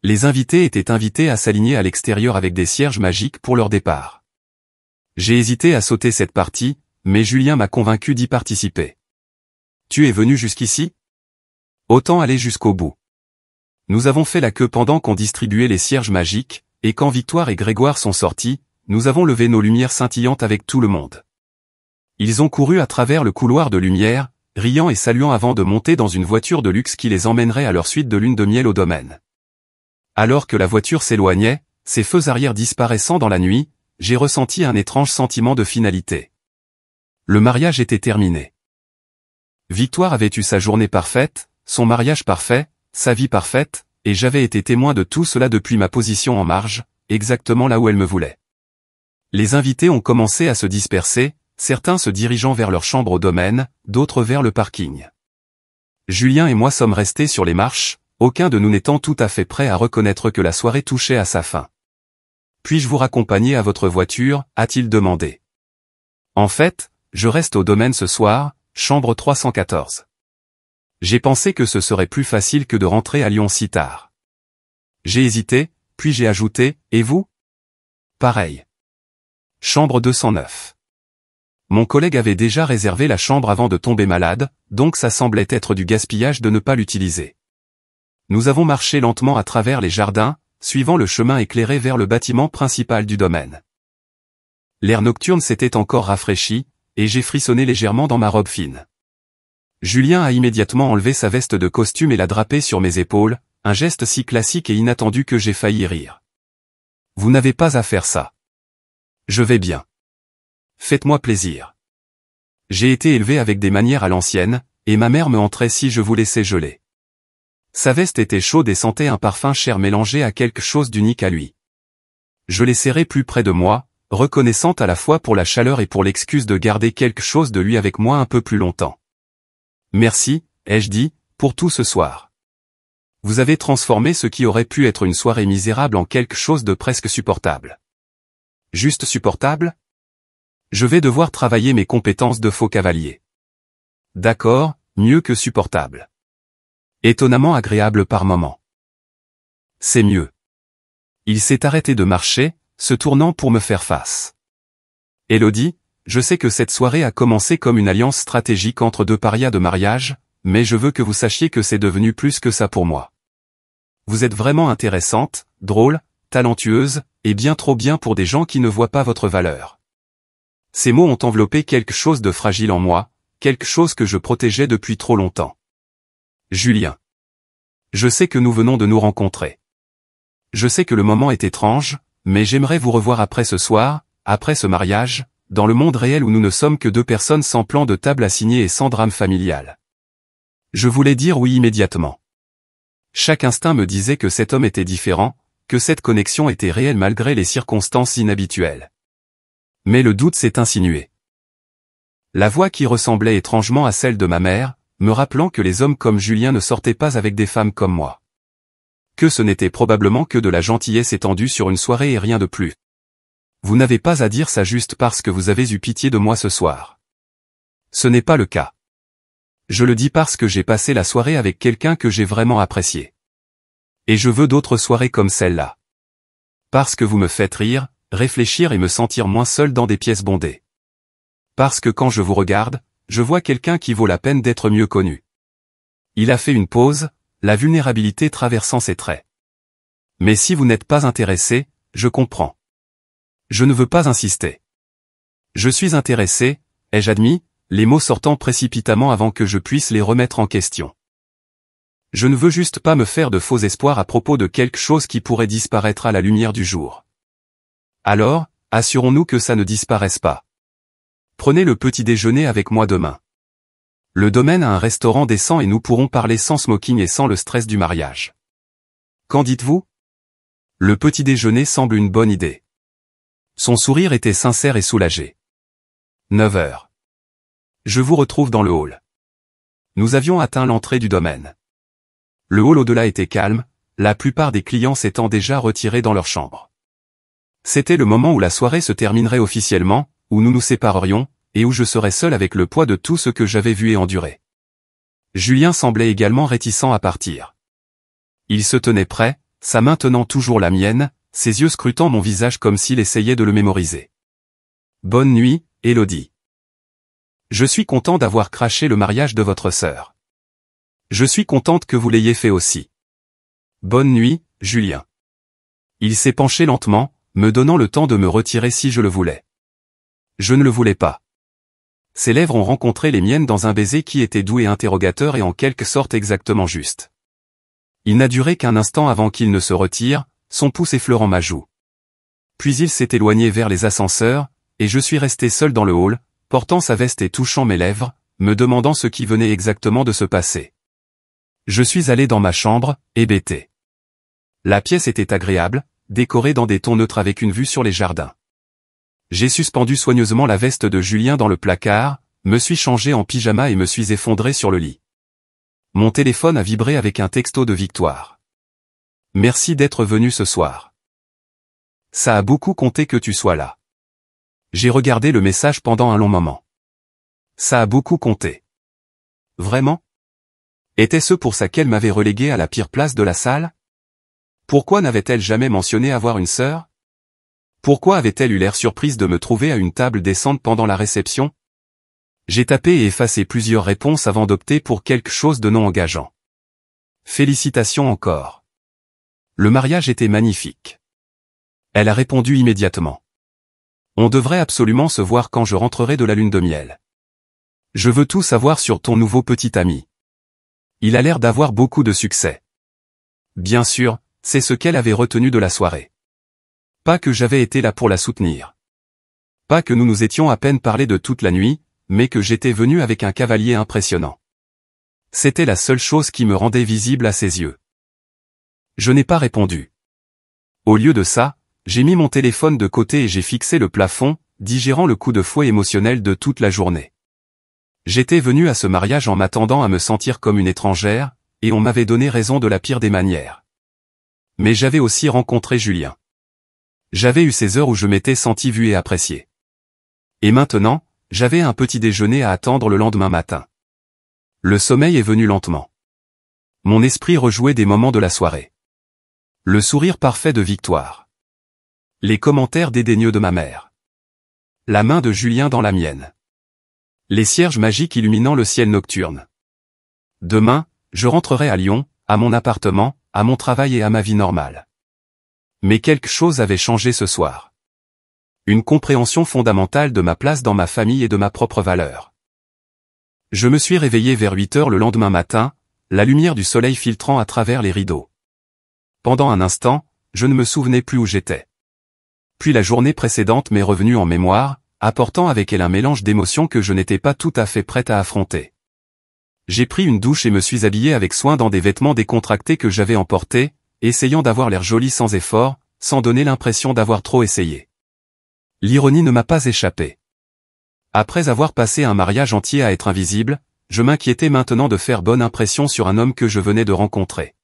Les invités étaient invités à s'aligner à l'extérieur avec des cierges magiques pour leur départ. J'ai hésité à sauter cette partie, mais Julien m'a convaincu d'y participer. Tu es venu jusqu'ici? Autant aller jusqu'au bout. Nous avons fait la queue pendant qu'on distribuait les cierges magiques, et quand Victoire et Grégoire sont sortis, nous avons levé nos lumières scintillantes avec tout le monde. Ils ont couru à travers le couloir de lumière, riant et saluant avant de monter dans une voiture de luxe qui les emmènerait à leur suite de lune de miel au domaine. Alors que la voiture s'éloignait, ses feux arrière disparaissant dans la nuit, j'ai ressenti un étrange sentiment de finalité. Le mariage était terminé. Victoire avait eu sa journée parfaite, son mariage parfait, sa vie parfaite, et j'avais été témoin de tout cela depuis ma position en marge, exactement là où elle me voulait. Les invités ont commencé à se disperser, certains se dirigeant vers leur chambre au domaine, d'autres vers le parking. Julien et moi sommes restés sur les marches, aucun de nous n'étant tout à fait prêt à reconnaître que la soirée touchait à sa fin. « Puis-je vous raccompagner à votre voiture ?» a-t-il demandé. « En fait, je reste au domaine ce soir, chambre 314. J'ai pensé que ce serait plus facile que de rentrer à Lyon si tard. » J'ai hésité, puis j'ai ajouté, « Et vous ?» Pareil. Chambre 209. Mon collègue avait déjà réservé la chambre avant de tomber malade, donc ça semblait être du gaspillage de ne pas l'utiliser. Nous avons marché lentement à travers les jardins, suivant le chemin éclairé vers le bâtiment principal du domaine. L'air nocturne s'était encore rafraîchi, et j'ai frissonné légèrement dans ma robe fine. Julien a immédiatement enlevé sa veste de costume et l'a drapée sur mes épaules, un geste si classique et inattendu que j'ai failli rire. « Vous n'avez pas à faire ça. Je vais bien. Faites-moi plaisir. » J'ai été élevé avec des manières à l'ancienne, et ma mère me entrait si je vous laissais geler. Sa veste était chaude et sentait un parfum cher mélangé à quelque chose d'unique à lui. Je l'ai serré plus près de moi, reconnaissante à la fois pour la chaleur et pour l'excuse de garder quelque chose de lui avec moi un peu plus longtemps. « Merci, ai-je dit, pour tout ce soir. Vous avez transformé ce qui aurait pu être une soirée misérable en quelque chose de presque supportable. » Juste supportable? Je vais devoir travailler mes compétences de faux cavalier. D'accord, mieux que supportable. Étonnamment agréable par moments. C'est mieux. Il s'est arrêté de marcher, se tournant pour me faire face. Élodie, je sais que cette soirée a commencé comme une alliance stratégique entre deux parias de mariage, mais je veux que vous sachiez que c'est devenu plus que ça pour moi. Vous êtes vraiment intéressante, drôle, talentueuse, et bien trop bien pour des gens qui ne voient pas votre valeur. Ces mots ont enveloppé quelque chose de fragile en moi, quelque chose que je protégeais depuis trop longtemps. Julien. Je sais que nous venons de nous rencontrer. Je sais que le moment est étrange, mais j'aimerais vous revoir après ce soir, après ce mariage, dans le monde réel où nous ne sommes que deux personnes sans plan de table à signer et sans drame familial. Je voulais dire oui immédiatement. Chaque instinct me disait que cet homme était différent, que cette connexion était réelle malgré les circonstances inhabituelles. Mais le doute s'est insinué. La voix qui ressemblait étrangement à celle de ma mère, me rappelant que les hommes comme Julien ne sortaient pas avec des femmes comme moi. Que ce n'était probablement que de la gentillesse étendue sur une soirée et rien de plus. Vous n'avez pas à dire ça juste parce que vous avez eu pitié de moi ce soir. Ce n'est pas le cas. Je le dis parce que j'ai passé la soirée avec quelqu'un que j'ai vraiment apprécié. Et je veux d'autres soirées comme celle-là. Parce que vous me faites rire, réfléchir et me sentir moins seul dans des pièces bondées. Parce que quand je vous regarde, je vois quelqu'un qui vaut la peine d'être mieux connu. Il a fait une pause, la vulnérabilité traversant ses traits. Mais si vous n'êtes pas intéressé, je comprends. Je ne veux pas insister. Je suis intéressé, ai-je admis, les mots sortant précipitamment avant que je puisse les remettre en question. Je ne veux juste pas me faire de faux espoirs à propos de quelque chose qui pourrait disparaître à la lumière du jour. Alors, assurons-nous que ça ne disparaisse pas. Prenez le petit déjeuner avec moi demain. Le domaine a un restaurant décent et nous pourrons parler sans smoking et sans le stress du mariage. Qu'en dites-vous? Le petit déjeuner semble une bonne idée. Son sourire était sincère et soulagé. 9 heures. Je vous retrouve dans le hall. Nous avions atteint l'entrée du domaine. Le hall au-delà était calme, la plupart des clients s'étant déjà retirés dans leur chambre. C'était le moment où la soirée se terminerait officiellement, où nous nous séparerions, et où je serais seul avec le poids de tout ce que j'avais vu et enduré. Julien semblait également réticent à partir. Il se tenait prêt, sa main tenant toujours la mienne, ses yeux scrutant mon visage comme s'il essayait de le mémoriser. Bonne nuit, Élodie. Je suis content d'avoir craché le mariage de votre sœur. Je suis contente que vous l'ayez fait aussi. Bonne nuit, Julien. Il s'est penché lentement, me donnant le temps de me retirer si je le voulais. Je ne le voulais pas. Ses lèvres ont rencontré les miennes dans un baiser qui était doux et interrogateur et en quelque sorte exactement juste. Il n'a duré qu'un instant avant qu'il ne se retire, son pouce effleurant ma joue. Puis il s'est éloigné vers les ascenseurs, et je suis resté seul dans le hall, portant sa veste et touchant mes lèvres, me demandant ce qui venait exactement de se passer. Je suis allé dans ma chambre, hébété. La pièce était agréable, décorée dans des tons neutres avec une vue sur les jardins. J'ai suspendu soigneusement la veste de Julien dans le placard, me suis changé en pyjama et me suis effondré sur le lit. Mon téléphone a vibré avec un texto de Victoire. Merci d'être venu ce soir. Ça a beaucoup compté que tu sois là. J'ai regardé le message pendant un long moment. Ça a beaucoup compté. Vraiment? Était-ce pour ça qu'elle m'avait relégué à la pire place de la salle? Pourquoi n'avait-elle jamais mentionné avoir une sœur? Pourquoi avait-elle eu l'air surprise de me trouver à une table décente pendant la réception? J'ai tapé et effacé plusieurs réponses avant d'opter pour quelque chose de non engageant. Félicitations encore. Le mariage était magnifique. Elle a répondu immédiatement. On devrait absolument se voir quand je rentrerai de la lune de miel. Je veux tout savoir sur ton nouveau petit ami. Il a l'air d'avoir beaucoup de succès. Bien sûr, c'est ce qu'elle avait retenu de la soirée. Pas que j'avais été là pour la soutenir. Pas que nous nous étions à peine parlé de toute la nuit, mais que j'étais venu avec un cavalier impressionnant. C'était la seule chose qui me rendait visible à ses yeux. Je n'ai pas répondu. Au lieu de ça, j'ai mis mon téléphone de côté et j'ai fixé le plafond, digérant le coup de fouet émotionnel de toute la journée. J'étais venu à ce mariage en m'attendant à me sentir comme une étrangère, et on m'avait donné raison de la pire des manières. Mais j'avais aussi rencontré Julien. J'avais eu ces heures où je m'étais senti vu et apprécié. Et maintenant, j'avais un petit déjeuner à attendre le lendemain matin. Le sommeil est venu lentement. Mon esprit rejouait des moments de la soirée. Le sourire parfait de Victoire. Les commentaires dédaigneux de ma mère. La main de Julien dans la mienne. Les cierges magiques illuminant le ciel nocturne. Demain, je rentrerai à Lyon, à mon appartement, à mon travail et à ma vie normale. Mais quelque chose avait changé ce soir. Une compréhension fondamentale de ma place dans ma famille et de ma propre valeur. Je me suis réveillé vers 8 heures le lendemain matin, la lumière du soleil filtrant à travers les rideaux. Pendant un instant, je ne me souvenais plus où j'étais. Puis la journée précédente m'est revenue en mémoire, apportant avec elle un mélange d'émotions que je n'étais pas tout à fait prête à affronter. J'ai pris une douche et me suis habillé avec soin dans des vêtements décontractés que j'avais emportés, essayant d'avoir l'air joli sans effort, sans donner l'impression d'avoir trop essayé. L'ironie ne m'a pas échappé. Après avoir passé un mariage entier à être invisible, je m'inquiétais maintenant de faire bonne impression sur un homme que je venais de rencontrer.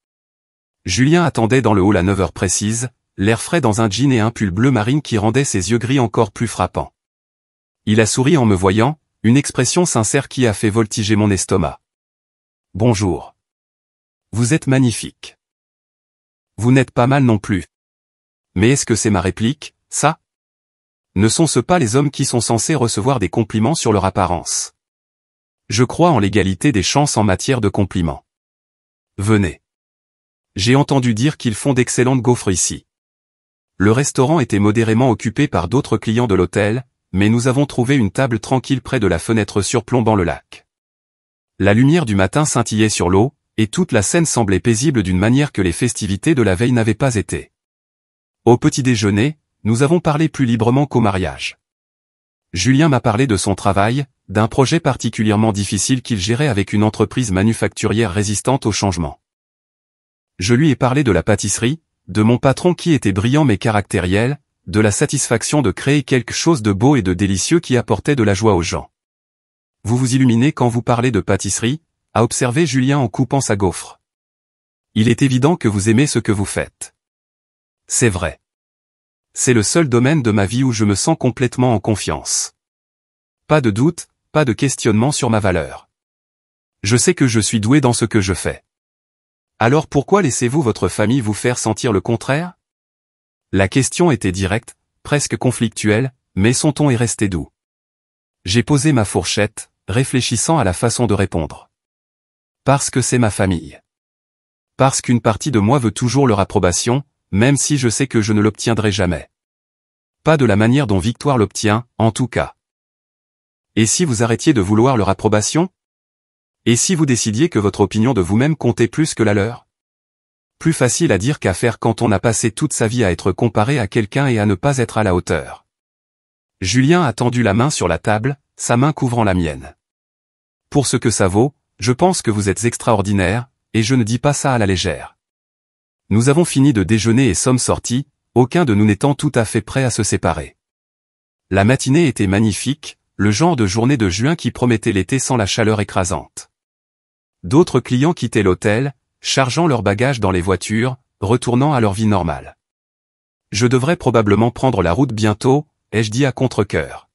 Julien attendait dans le hall à 9 heures précises, l'air frais dans un jean et un pull bleu marine qui rendait ses yeux gris encore plus frappants. Il a souri en me voyant, une expression sincère qui a fait voltiger mon estomac. Bonjour. Vous êtes magnifique. Vous n'êtes pas mal non plus. Mais est-ce que c'est ma réplique, ça? Ne sont-ce pas les hommes qui sont censés recevoir des compliments sur leur apparence? Je crois en l'égalité des chances en matière de compliments. Venez. J'ai entendu dire qu'ils font d'excellentes gaufres ici. Le restaurant était modérément occupé par d'autres clients de l'hôtel, mais nous avons trouvé une table tranquille près de la fenêtre surplombant le lac. La lumière du matin scintillait sur l'eau, et toute la scène semblait paisible d'une manière que les festivités de la veille n'avaient pas été. Au petit déjeuner, nous avons parlé plus librement qu'au mariage. Julien m'a parlé de son travail, d'un projet particulièrement difficile qu'il gérait avec une entreprise manufacturière résistante au changement. Je lui ai parlé de la pâtisserie, de mon patron qui était brillant mais caractériel, de la satisfaction de créer quelque chose de beau et de délicieux qui apportait de la joie aux gens. Vous vous illuminez quand vous parlez de pâtisserie, a observé Julien en coupant sa gaufre. Il est évident que vous aimez ce que vous faites. C'est vrai. C'est le seul domaine de ma vie où je me sens complètement en confiance. Pas de doute, pas de questionnement sur ma valeur. Je sais que je suis doué dans ce que je fais. Alors pourquoi laissez-vous votre famille vous faire sentir le contraire? La question était directe, presque conflictuelle, mais son ton est resté doux. J'ai posé ma fourchette, réfléchissant à la façon de répondre. Parce que c'est ma famille. Parce qu'une partie de moi veut toujours leur approbation, même si je sais que je ne l'obtiendrai jamais. Pas de la manière dont Victoire l'obtient, en tout cas. Et si vous arrêtiez de vouloir leur approbation? Et si vous décidiez que votre opinion de vous-même comptait plus que la leur? Plus facile à dire qu'à faire quand on a passé toute sa vie à être comparé à quelqu'un et à ne pas être à la hauteur. Julien a tendu la main sur la table, sa main couvrant la mienne. Pour ce que ça vaut, je pense que vous êtes extraordinaire, et je ne dis pas ça à la légère. Nous avons fini de déjeuner et sommes sortis, aucun de nous n'étant tout à fait prêt à se séparer. La matinée était magnifique, le genre de journée de juin qui promettait l'été sans la chaleur écrasante. D'autres clients quittaient l'hôtel, chargeant leurs bagages dans les voitures, retournant à leur vie normale. Je devrais probablement prendre la route bientôt, ai-je dit à contre-cœur.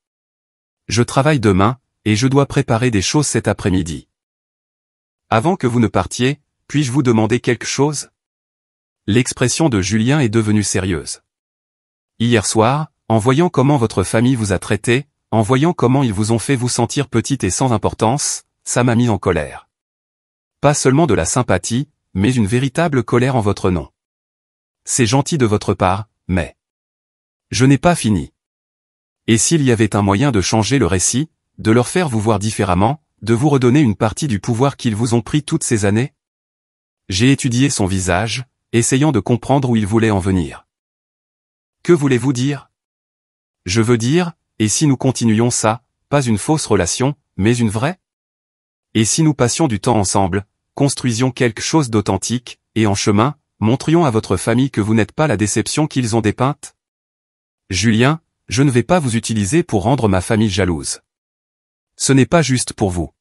Je travaille demain, et je dois préparer des choses cet après-midi. Avant que vous ne partiez, puis-je vous demander quelque chose? L'expression de Julien est devenue sérieuse. Hier soir, en voyant comment votre famille vous a traité, en voyant comment ils vous ont fait vous sentir petite et sans importance, ça m'a mis en colère. Pas seulement de la sympathie, mais une véritable colère en votre nom. C'est gentil de votre part, mais... Je n'ai pas fini. Et s'il y avait un moyen de changer le récit, de leur faire vous voir différemment, de vous redonner une partie du pouvoir qu'ils vous ont pris toutes ces années? J'ai étudié son visage, essayant de comprendre où il voulait en venir. Que voulez-vous dire? Je veux dire, et si nous continuions ça, pas une fausse relation, mais une vraie? Et si nous passions du temps ensemble, construisions quelque chose d'authentique, et en chemin, montrions à votre famille que vous n'êtes pas la déception qu'ils ont dépeinte? Julien, je ne vais pas vous utiliser pour rendre ma famille jalouse. Ce n'est pas juste pour vous.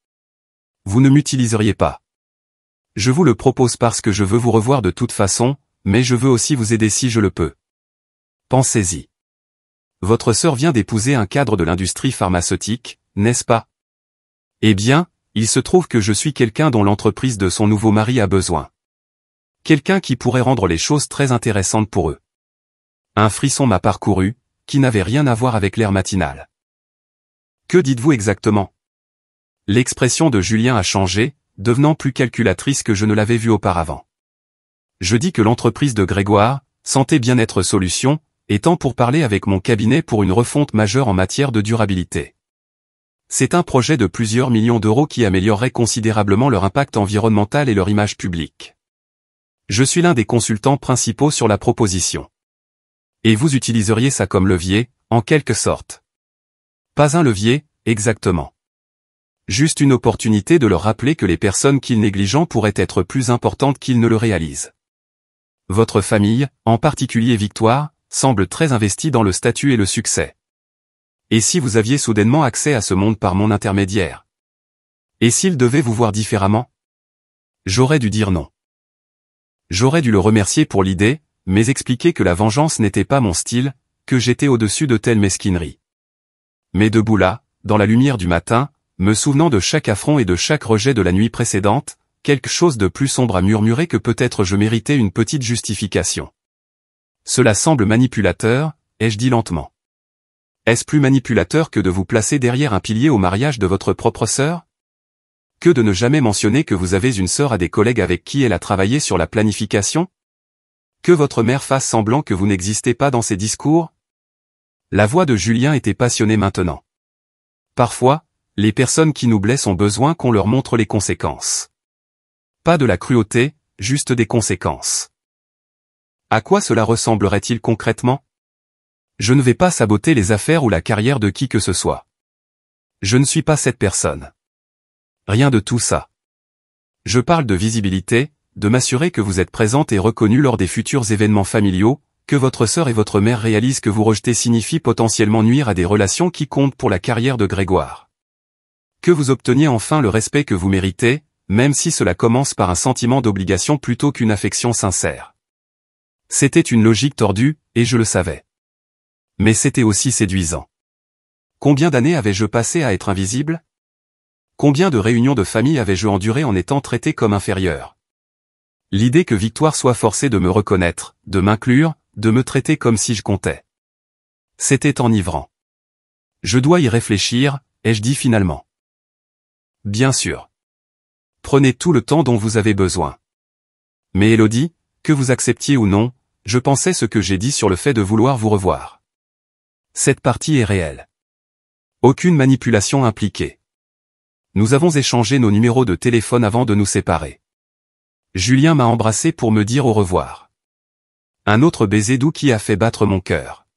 Vous ne m'utiliseriez pas. Je vous le propose parce que je veux vous revoir de toute façon, mais je veux aussi vous aider si je le peux. Pensez-y. Votre sœur vient d'épouser un cadre de l'industrie pharmaceutique, n'est-ce pas? Eh bien, il se trouve que je suis quelqu'un dont l'entreprise de son nouveau mari a besoin. Quelqu'un qui pourrait rendre les choses très intéressantes pour eux. Un frisson m'a parcouru, qui n'avait rien à voir avec l'air matinal. Que dites-vous exactement? L'expression de Julien a changé, devenant plus calculatrice que je ne l'avais vue auparavant. Je dis que l'entreprise de Grégoire, Santé Bien-être Solutions, étant pour parler avec mon cabinet pour une refonte majeure en matière de durabilité. C'est un projet de plusieurs millions d'euros qui améliorerait considérablement leur impact environnemental et leur image publique. Je suis l'un des consultants principaux sur la proposition. Et vous utiliseriez ça comme levier, en quelque sorte. Pas un levier, exactement. Juste une opportunité de leur rappeler que les personnes qu'ils négligent pourraient être plus importantes qu'ils ne le réalisent. Votre famille, en particulier Victoire, semble très investie dans le statut et le succès. Et si vous aviez soudainement accès à ce monde par mon intermédiaire? Et s'il devait vous voir différemment? J'aurais dû dire non. J'aurais dû le remercier pour l'idée, mais expliquer que la vengeance n'était pas mon style, que j'étais au-dessus de telle mesquinerie. Mais debout là, dans la lumière du matin, me souvenant de chaque affront et de chaque rejet de la nuit précédente, quelque chose de plus sombre à murmurer que peut-être je méritais une petite justification. Cela semble manipulateur, ai-je dit lentement. Est-ce plus manipulateur que de vous placer derrière un pilier au mariage de votre propre sœur? Que de ne jamais mentionner que vous avez une sœur à des collègues avec qui elle a travaillé sur la planification? Que votre mère fasse semblant que vous n'existez pas dans ses discours? La voix de Julien était passionnée maintenant. Parfois, les personnes qui nous blessent ont besoin qu'on leur montre les conséquences. Pas de la cruauté, juste des conséquences. À quoi cela ressemblerait-il concrètement? Je ne vais pas saboter les affaires ou la carrière de qui que ce soit. Je ne suis pas cette personne. Rien de tout ça. Je parle de visibilité, de m'assurer que vous êtes présente et reconnue lors des futurs événements familiaux, que votre sœur et votre mère réalisent que vous rejeter signifie potentiellement nuire à des relations qui comptent pour la carrière de Grégoire. Que vous obteniez enfin le respect que vous méritez, même si cela commence par un sentiment d'obligation plutôt qu'une affection sincère. C'était une logique tordue, et je le savais. Mais c'était aussi séduisant. Combien d'années avais-je passé à être invisible? Combien de réunions de famille avais-je enduré en étant traité comme inférieur? L'idée que Victoire soit forcée de me reconnaître, de m'inclure, de me traiter comme si je comptais. C'était enivrant. Je dois y réfléchir, ai-je dit finalement. Bien sûr. Prenez tout le temps dont vous avez besoin. Mais Élodie, que vous acceptiez ou non, je pensais ce que j'ai dit sur le fait de vouloir vous revoir. Cette partie est réelle. Aucune manipulation impliquée. Nous avons échangé nos numéros de téléphone avant de nous séparer. Julien m'a embrassé pour me dire au revoir. Un autre baiser doux qui a fait battre mon cœur.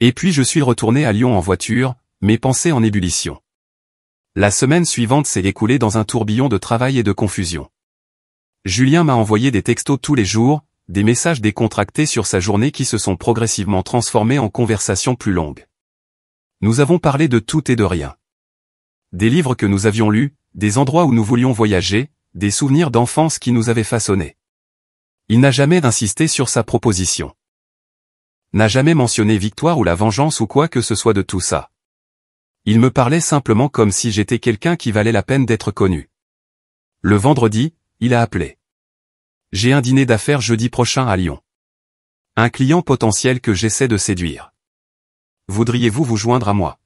Et puis je suis retourné à Lyon en voiture, mes pensées en ébullition. La semaine suivante s'est écoulée dans un tourbillon de travail et de confusion. Julien m'a envoyé des textos tous les jours, des messages décontractés sur sa journée qui se sont progressivement transformés en conversations plus longues. Nous avons parlé de tout et de rien. Des livres que nous avions lus, des endroits où nous voulions voyager, des souvenirs d'enfance qui nous avaient façonnés. Il n'a jamais insisté sur sa proposition. N'a jamais mentionné Victoire ou la vengeance ou quoi que ce soit de tout ça. Il me parlait simplement comme si j'étais quelqu'un qui valait la peine d'être connu. Le vendredi, il a appelé. J'ai un dîner d'affaires jeudi prochain à Lyon. Un client potentiel que j'essaie de séduire. Voudriez-vous vous joindre à moi?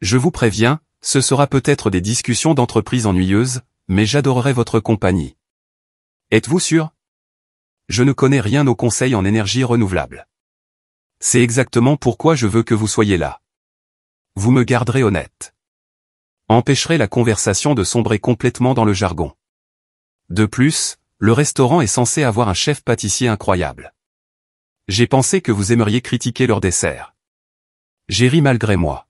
Je vous préviens, ce sera peut-être des discussions d'entreprise ennuyeuses, mais j'adorerai votre compagnie. Êtes-vous sûr? Je ne connais rien aux conseils en énergie renouvelable. C'est exactement pourquoi je veux que vous soyez là. Vous me garderez honnête. Empêcherez la conversation de sombrer complètement dans le jargon. De plus, le restaurant est censé avoir un chef pâtissier incroyable. J'ai pensé que vous aimeriez critiquer leur dessert. J'ai ri malgré moi.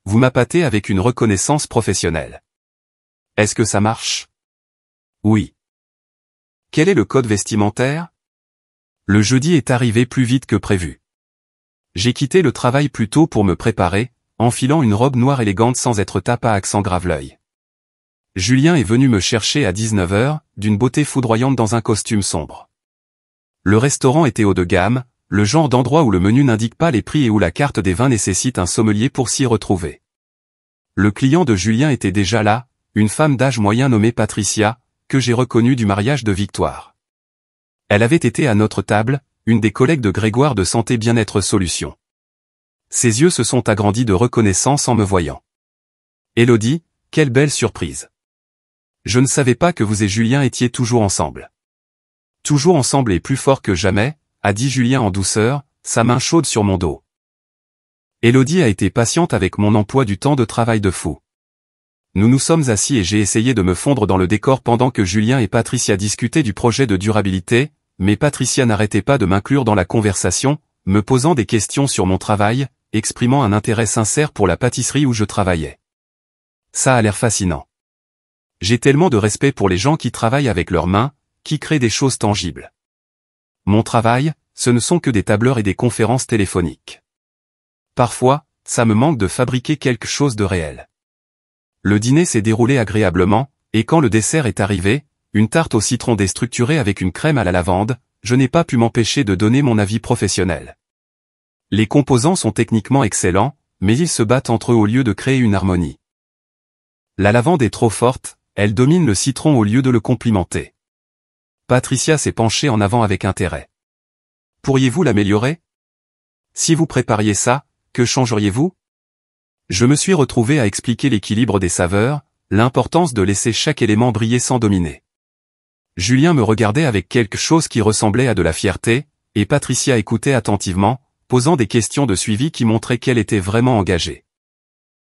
Vous m'appâtez avec une reconnaissance professionnelle. Est-ce que ça marche? Oui. Quel est le code vestimentaire? Le jeudi est arrivé plus vite que prévu. J'ai quitté le travail plus tôt pour me préparer, enfilant une robe noire élégante sans être tape à accent grave-l'œil. Julien est venu me chercher à 19h, d'une beauté foudroyante dans un costume sombre. Le restaurant était haut de gamme, le genre d'endroit où le menu n'indique pas les prix et où la carte des vins nécessite un sommelier pour s'y retrouver. Le client de Julien était déjà là, une femme d'âge moyen nommée Patricia, que j'ai reconnue du mariage de Victoire. Elle avait été à notre table, une des collègues de Grégoire de Santé Bien-être Solutions. Ses yeux se sont agrandis de reconnaissance en me voyant. Élodie, quelle belle surprise. Je ne savais pas que vous et Julien étiez toujours ensemble. Toujours ensemble et plus fort que jamais, a dit Julien en douceur, sa main chaude sur mon dos. Élodie a été patiente avec mon emploi du temps de travail de fou. Nous nous sommes assis et j'ai essayé de me fondre dans le décor pendant que Julien et Patricia discutaient du projet de durabilité, mais Patricia n'arrêtait pas de m'inclure dans la conversation, me posant des questions sur mon travail, exprimant un intérêt sincère pour la pâtisserie où je travaillais. Ça a l'air fascinant. J'ai tellement de respect pour les gens qui travaillent avec leurs mains, qui créent des choses tangibles. Mon travail, ce ne sont que des tableurs et des conférences téléphoniques. Parfois, ça me manque de fabriquer quelque chose de réel. Le dîner s'est déroulé agréablement, et quand le dessert est arrivé, une tarte au citron déstructurée avec une crème à la lavande, je n'ai pas pu m'empêcher de donner mon avis professionnel. Les composants sont techniquement excellents, mais ils se battent entre eux au lieu de créer une harmonie. La lavande est trop forte, elle domine le citron au lieu de le complimenter. Patricia s'est penchée en avant avec intérêt. Pourriez-vous l'améliorer? Si vous prépariez ça, que changeriez-vous? Je me suis retrouvé à expliquer l'équilibre des saveurs, l'importance de laisser chaque élément briller sans dominer. Julien me regardait avec quelque chose qui ressemblait à de la fierté, et Patricia écoutait attentivement, posant des questions de suivi qui montraient qu'elle était vraiment engagée.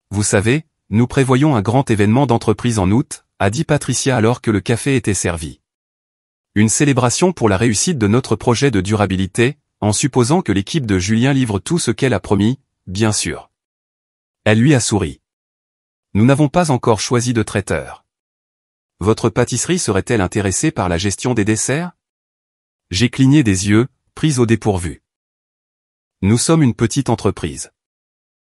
Vous savez, nous prévoyons un grand événement d'entreprise en août, a dit Patricia alors que le café était servi. Une célébration pour la réussite de notre projet de durabilité, en supposant que l'équipe de Julien livre tout ce qu'elle a promis, bien sûr. Elle lui a souri. Nous n'avons pas encore choisi de traiteur. Votre pâtisserie serait-elle intéressée par la gestion des desserts? J'ai cligné des yeux, prise au dépourvu. Nous sommes une petite entreprise.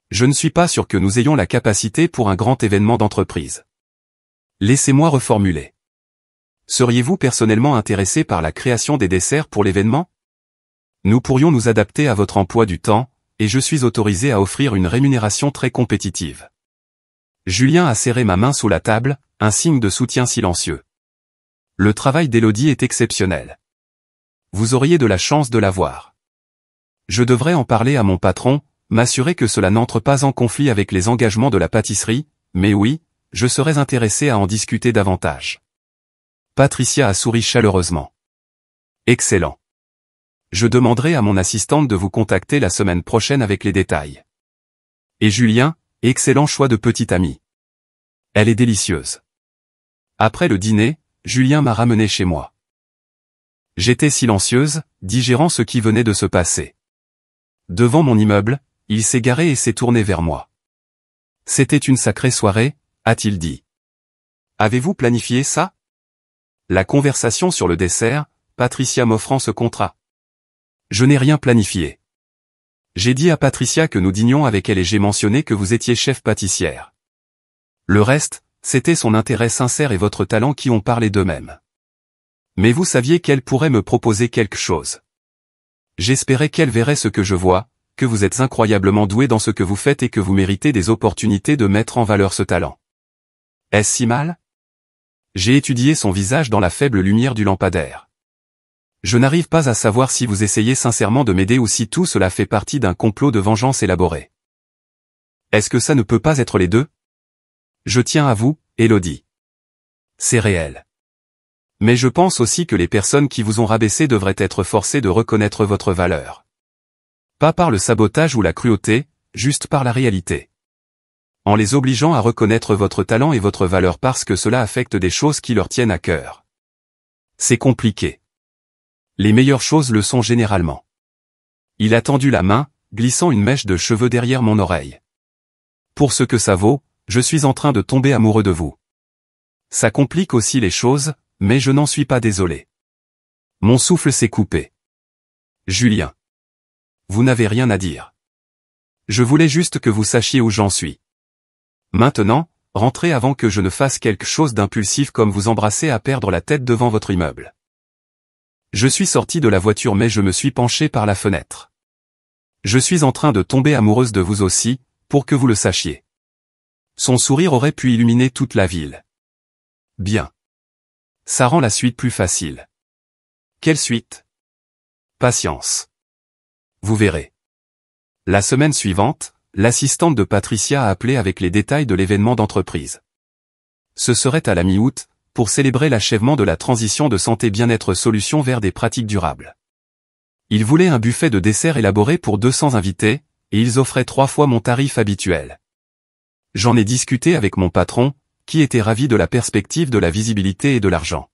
Je ne suis pas sûr que nous ayons la capacité pour un grand événement d'entreprise. Laissez-moi reformuler. Seriez-vous personnellement intéressé par la création des desserts pour l'événement? Nous pourrions nous adapter à votre emploi du temps, et je suis autorisé à offrir une rémunération très compétitive. Julien a serré ma main sous la table, un signe de soutien silencieux. Le travail d'Élodie est exceptionnel. Vous auriez de la chance de l'avoir. Je devrais en parler à mon patron, m'assurer que cela n'entre pas en conflit avec les engagements de la pâtisserie, mais oui, je serais intéressé à en discuter davantage. Patricia a souri chaleureusement. Excellent. Je demanderai à mon assistante de vous contacter la semaine prochaine avec les détails. Et Julien, excellent choix de petite amie. Elle est délicieuse. Après le dîner, Julien m'a ramené chez moi. J'étais silencieuse, digérant ce qui venait de se passer. Devant mon immeuble, il s'est garé et s'est tourné vers moi. C'était une sacrée soirée, a-t-il dit. Avez-vous planifié ça? La conversation sur le dessert, Patricia m'offrant ce contrat. Je n'ai rien planifié. J'ai dit à Patricia que nous dînions avec elle et j'ai mentionné que vous étiez chef pâtissière. Le reste, c'était son intérêt sincère et votre talent qui ont parlé d'eux-mêmes. Mais vous saviez qu'elle pourrait me proposer quelque chose. J'espérais qu'elle verrait ce que je vois, que vous êtes incroyablement doué dans ce que vous faites et que vous méritez des opportunités de mettre en valeur ce talent. Est-ce si mal? J'ai étudié son visage dans la faible lumière du lampadaire. Je n'arrive pas à savoir si vous essayez sincèrement de m'aider ou si tout cela fait partie d'un complot de vengeance élaboré. Est-ce que ça ne peut pas être les deux? Je tiens à vous, Élodie. C'est réel. Mais je pense aussi que les personnes qui vous ont rabaissé devraient être forcées de reconnaître votre valeur. Pas par le sabotage ou la cruauté, juste par la réalité. En les obligeant à reconnaître votre talent et votre valeur parce que cela affecte des choses qui leur tiennent à cœur. C'est compliqué. Les meilleures choses le sont généralement. Il a tendu la main, glissant une mèche de cheveux derrière mon oreille. Pour ce que ça vaut, je suis en train de tomber amoureux de vous. Ça complique aussi les choses, mais je n'en suis pas désolé. Mon souffle s'est coupé. Julien. Vous n'avez rien à dire. Je voulais juste que vous sachiez où j'en suis. Maintenant, rentrez avant que je ne fasse quelque chose d'impulsif comme vous embrasser à perdre la tête devant votre immeuble. Je suis sorti de la voiture mais je me suis penché par la fenêtre. Je suis en train de tomber amoureuse de vous aussi, pour que vous le sachiez. Son sourire aurait pu illuminer toute la ville. Bien. Ça rend la suite plus facile. Quelle suite? Patience. Vous verrez. La semaine suivante, l'assistante de Patricia a appelé avec les détails de l'événement d'entreprise. Ce serait à la mi-août, pour célébrer l'achèvement de la transition de santé bien-être solutions vers des pratiques durables. Ils voulaient un buffet de dessert élaboré pour 200 invités, et ils offraient 3 fois mon tarif habituel. J'en ai discuté avec mon patron, qui était ravi de la perspective de la visibilité et de l'argent.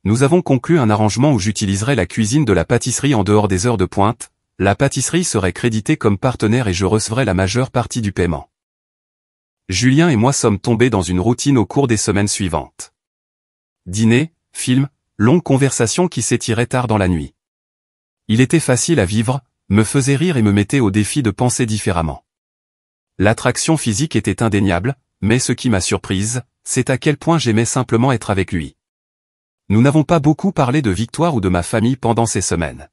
Nous avons conclu un arrangement où j'utiliserai la cuisine de la pâtisserie en dehors des heures de pointe, la pâtisserie serait créditée comme partenaire et je recevrai la majeure partie du paiement. Julien et moi sommes tombés dans une routine au cours des semaines suivantes. Dîner, film, longue conversation qui s'étirait tard dans la nuit. Il était facile à vivre, me faisait rire et me mettait au défi de penser différemment. L'attraction physique était indéniable, mais ce qui m'a surprise, c'est à quel point j'aimais simplement être avec lui. Nous n'avons pas beaucoup parlé de Victoire ou de ma famille pendant ces semaines.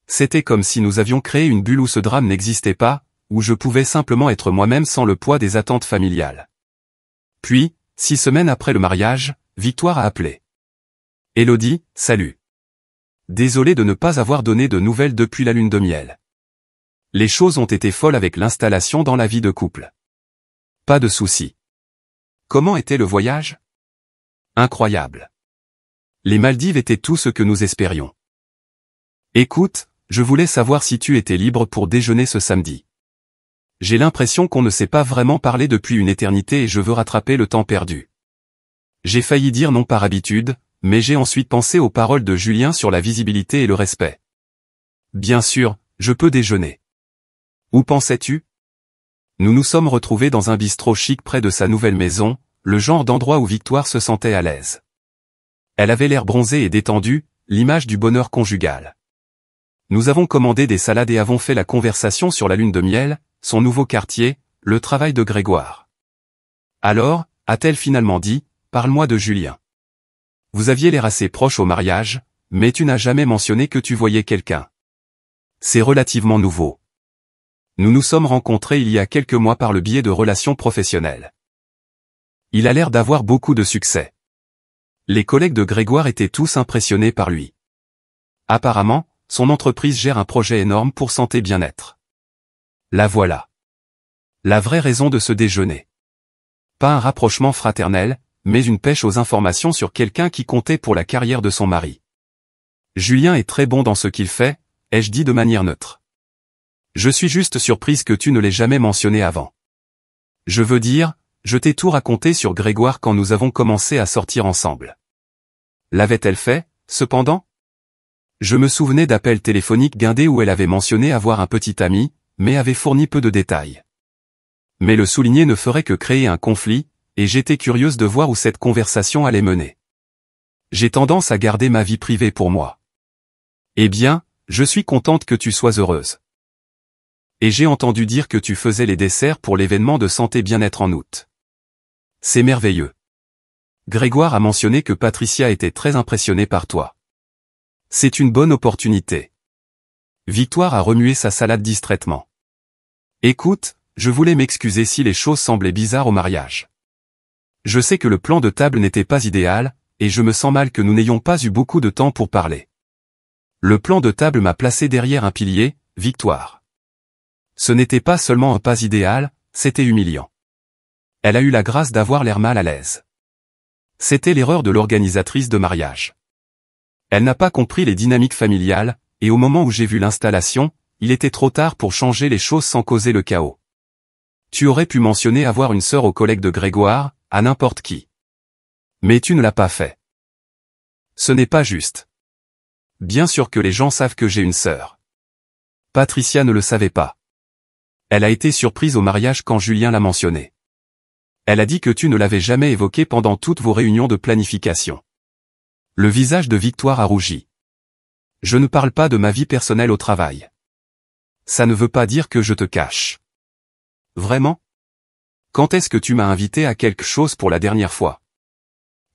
C'était comme si nous avions créé une bulle où ce drame n'existait pas, où je pouvais simplement être moi-même sans le poids des attentes familiales. Puis, 6 semaines après le mariage, Victoire a appelé. Élodie, salut. Désolé de ne pas avoir donné de nouvelles depuis la lune de miel. Les choses ont été folles avec l'installation dans la vie de couple. Pas de soucis. Comment était le voyage? Incroyable. Les Maldives étaient tout ce que nous espérions. Écoute, je voulais savoir si tu étais libre pour déjeuner ce samedi. J'ai l'impression qu'on ne s'est pas vraiment parlé depuis une éternité et je veux rattraper le temps perdu. J'ai failli dire non par habitude, mais j'ai ensuite pensé aux paroles de Julien sur la visibilité et le respect. Bien sûr, je peux déjeuner. Où pensais-tu? Nous nous sommes retrouvés dans un bistrot chic près de sa nouvelle maison, le genre d'endroit où Victoire se sentait à l'aise. Elle avait l'air bronzée et détendue, l'image du bonheur conjugal. Nous avons commandé des salades et avons fait la conversation sur la lune de miel, son nouveau quartier, le travail de Grégoire. Alors, a-t-elle finalement dit, parle-moi de Julien. Vous aviez l'air assez proche au mariage, mais tu n'as jamais mentionné que tu voyais quelqu'un. C'est relativement nouveau. Nous nous sommes rencontrés il y a quelques mois par le biais de relations professionnelles. Il a l'air d'avoir beaucoup de succès. Les collègues de Grégoire étaient tous impressionnés par lui. Apparemment, son entreprise gère un projet énorme pour santé bien-être. La voilà. La vraie raison de ce déjeuner. Pas un rapprochement fraternel, mais une pêche aux informations sur quelqu'un qui comptait pour la carrière de son mari. Julien est très bon dans ce qu'il fait, ai-je dit de manière neutre. Je suis juste surprise que tu ne l'aies jamais mentionné avant. Je veux dire, je t'ai tout raconté sur Grégoire quand nous avons commencé à sortir ensemble. L'avait-elle fait, cependant? Je me souvenais d'appels téléphoniques guindés où elle avait mentionné avoir un petit ami, mais avait fourni peu de détails. Mais le souligner ne ferait que créer un conflit, et j'étais curieuse de voir où cette conversation allait mener. J'ai tendance à garder ma vie privée pour moi. Eh bien, je suis contente que tu sois heureuse. Et j'ai entendu dire que tu faisais les desserts pour l'événement de santé bien-être en août. C'est merveilleux. Grégoire a mentionné que Patricia était très impressionnée par toi. C'est une bonne opportunité. Victoire a remué sa salade distraitement. Écoute, je voulais m'excuser si les choses semblaient bizarres au mariage. Je sais que le plan de table n'était pas idéal, et je me sens mal que nous n'ayons pas eu beaucoup de temps pour parler. Le plan de table m'a placé derrière un pilier, Victoire. Ce n'était pas seulement un pas idéal, c'était humiliant. Elle a eu la grâce d'avoir l'air mal à l'aise. C'était l'erreur de l'organisatrice de mariage. Elle n'a pas compris les dynamiques familiales, et au moment où j'ai vu l'installation, il était trop tard pour changer les choses sans causer le chaos. Tu aurais pu mentionner avoir une sœur aux collègues de Grégoire, à n'importe qui. Mais tu ne l'as pas fait. Ce n'est pas juste. Bien sûr que les gens savent que j'ai une sœur. Patricia ne le savait pas. Elle a été surprise au mariage quand Julien l'a mentionné. Elle a dit que tu ne l'avais jamais évoqué pendant toutes vos réunions de planification. Le visage de Victoire a rougi. Je ne parle pas de ma vie personnelle au travail. Ça ne veut pas dire que je te cache. Vraiment? Quand est-ce que tu m'as invité à quelque chose pour la dernière fois?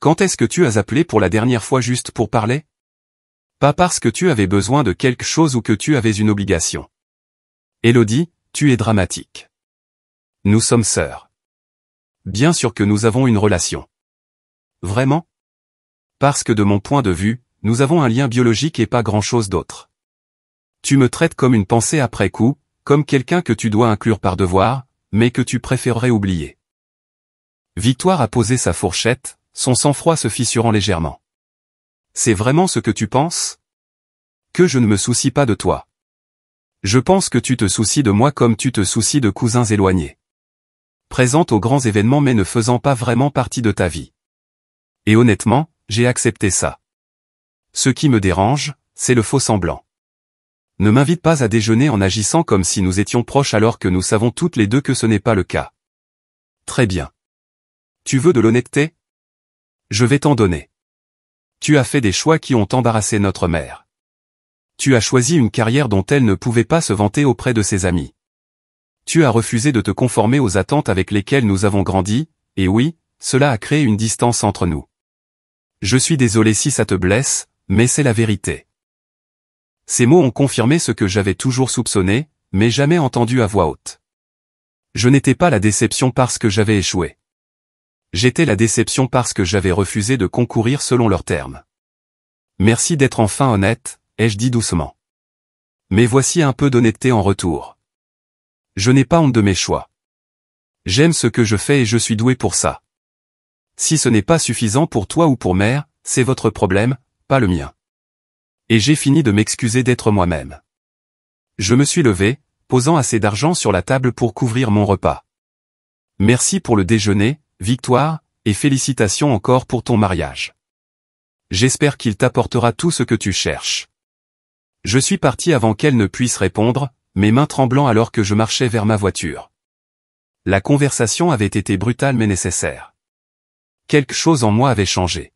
Quand est-ce que tu as appelé pour la dernière fois juste pour parler? Pas parce que tu avais besoin de quelque chose ou que tu avais une obligation. Élodie, tu es dramatique. Nous sommes sœurs. Bien sûr que nous avons une relation. Vraiment? Parce que de mon point de vue, nous avons un lien biologique et pas grand-chose d'autre. Tu me traites comme une pensée après coup, comme quelqu'un que tu dois inclure par devoir, mais que tu préférerais oublier. Victoire a posé sa fourchette, son sang-froid se fissurant légèrement. C'est vraiment ce que tu penses? Que je ne me soucie pas de toi. Je pense que tu te soucies de moi comme tu te soucies de cousins éloignés. Présente aux grands événements mais ne faisant pas vraiment partie de ta vie. Et honnêtement, j'ai accepté ça. Ce qui me dérange, c'est le faux semblant. Ne m'invite pas à déjeuner en agissant comme si nous étions proches alors que nous savons toutes les deux que ce n'est pas le cas. Très bien. Tu veux de l'honnêteté? Je vais t'en donner. Tu as fait des choix qui ont embarrassé notre mère. Tu as choisi une carrière dont elle ne pouvait pas se vanter auprès de ses amis. Tu as refusé de te conformer aux attentes avec lesquelles nous avons grandi, et oui, cela a créé une distance entre nous. Je suis désolé si ça te blesse, mais c'est la vérité. Ces mots ont confirmé ce que j'avais toujours soupçonné, mais jamais entendu à voix haute. Je n'étais pas la déception parce que j'avais échoué. J'étais la déception parce que j'avais refusé de concourir selon leurs termes. Merci d'être enfin honnête, ai-je dit doucement. Mais voici un peu d'honnêteté en retour. Je n'ai pas honte de mes choix. J'aime ce que je fais et je suis doué pour ça. Si ce n'est pas suffisant pour toi ou pour mère, c'est votre problème, pas le mien. Et j'ai fini de m'excuser d'être moi-même. Je me suis levé, posant assez d'argent sur la table pour couvrir mon repas. Merci pour le déjeuner, Victoire, et félicitations encore pour ton mariage. J'espère qu'il t'apportera tout ce que tu cherches. Je suis parti avant qu'elle ne puisse répondre, mes mains tremblant alors que je marchais vers ma voiture. La conversation avait été brutale mais nécessaire. Quelque chose en moi avait changé.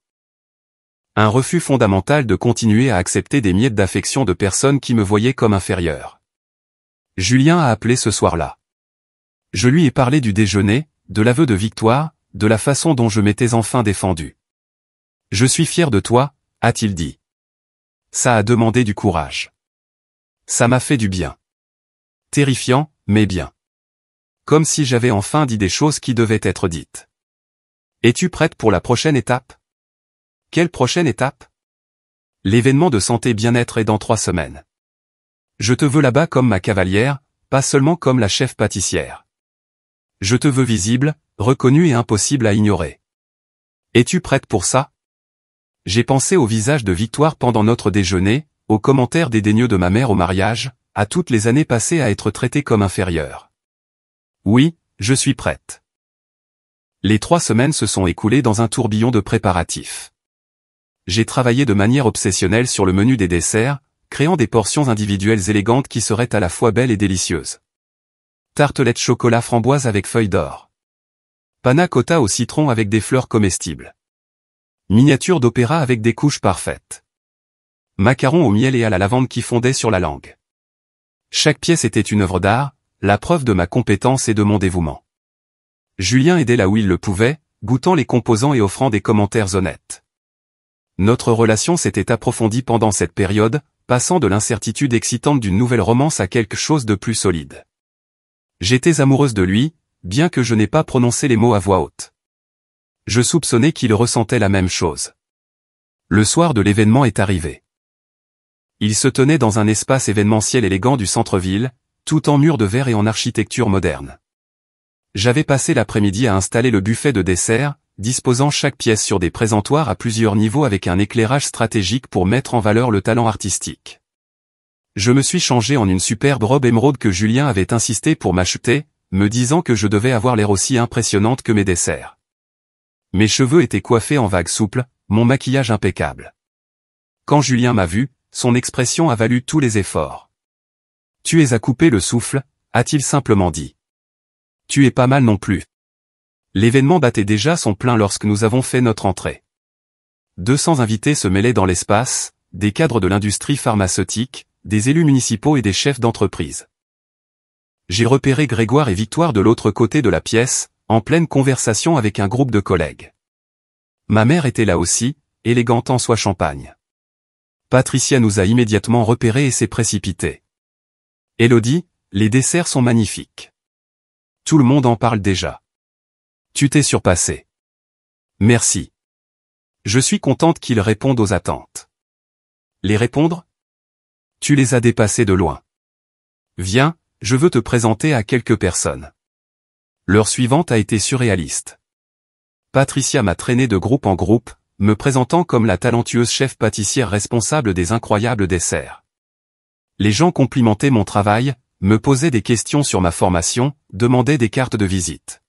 Un refus fondamental de continuer à accepter des miettes d'affection de personnes qui me voyaient comme inférieur. Julien a appelé ce soir-là. Je lui ai parlé du déjeuner, de l'aveu de Victoire, de la façon dont je m'étais enfin défendu. « Je suis fier de toi », a-t-il dit. Ça a demandé du courage. Ça m'a fait du bien. Terrifiant, mais bien. Comme si j'avais enfin dit des choses qui devaient être dites. Es-tu prête pour la prochaine étape? Quelle prochaine étape? L'événement de santé bien-être est dans 3 semaines. Je te veux là-bas comme ma cavalière, pas seulement comme la chef pâtissière. Je te veux visible, reconnue et impossible à ignorer. Es-tu prête pour ça? J'ai pensé au visage de Victoire pendant notre déjeuner, aux commentaires dédaigneux de ma mère au mariage, à toutes les années passées à être traitée comme inférieure. Oui, je suis prête. Les 3 semaines se sont écoulées dans un tourbillon de préparatifs. J'ai travaillé de manière obsessionnelle sur le menu des desserts, créant des portions individuelles élégantes qui seraient à la fois belles et délicieuses. Tartelette chocolat framboise avec feuilles d'or. Panna cotta au citron avec des fleurs comestibles. Miniature d'opéra avec des couches parfaites. Macarons au miel et à la lavande qui fondaient sur la langue. Chaque pièce était une œuvre d'art, la preuve de ma compétence et de mon dévouement. Julien aidait là où il le pouvait, goûtant les composants et offrant des commentaires honnêtes. Notre relation s'était approfondie pendant cette période, passant de l'incertitude excitante d'une nouvelle romance à quelque chose de plus solide. J'étais amoureuse de lui, bien que je n'ai pas prononcé les mots à voix haute. Je soupçonnais qu'il ressentait la même chose. Le soir de l'événement est arrivé. Il se tenait dans un espace événementiel élégant du centre-ville, tout en murs de verre et en architecture moderne. J'avais passé l'après-midi à installer le buffet de dessert, disposant chaque pièce sur des présentoirs à plusieurs niveaux avec un éclairage stratégique pour mettre en valeur le talent artistique. Je me suis changé en une superbe robe émeraude que Julien avait insisté pour m'acheter, me disant que je devais avoir l'air aussi impressionnante que mes desserts. Mes cheveux étaient coiffés en vagues souples, mon maquillage impeccable. Quand Julien m'a vu, son expression a valu tous les efforts. « Tu es à couper le souffle », a-t-il simplement dit. « Tu es pas mal non plus. » L'événement battait déjà son plein lorsque nous avons fait notre entrée. 200 invités se mêlaient dans l'espace, des cadres de l'industrie pharmaceutique, des élus municipaux et des chefs d'entreprise. J'ai repéré Grégoire et Victoire de l'autre côté de la pièce, en pleine conversation avec un groupe de collègues. Ma mère était là aussi, élégante en soie champagne. Patricia nous a immédiatement repérés et s'est précipitée. Élodie, les desserts sont magnifiques. Tout le monde en parle déjà. Tu t'es surpassé. Merci. Je suis contente qu'ils répondent aux attentes. Les répondre? Tu les as dépassés de loin. Viens, je veux te présenter à quelques personnes. L'heure suivante a été surréaliste. Patricia m'a traîné de groupe en groupe, me présentant comme la talentueuse chef pâtissière responsable des incroyables desserts. Les gens complimentaient mon travail, me posaient des questions sur ma formation, demandaient des cartes de visite.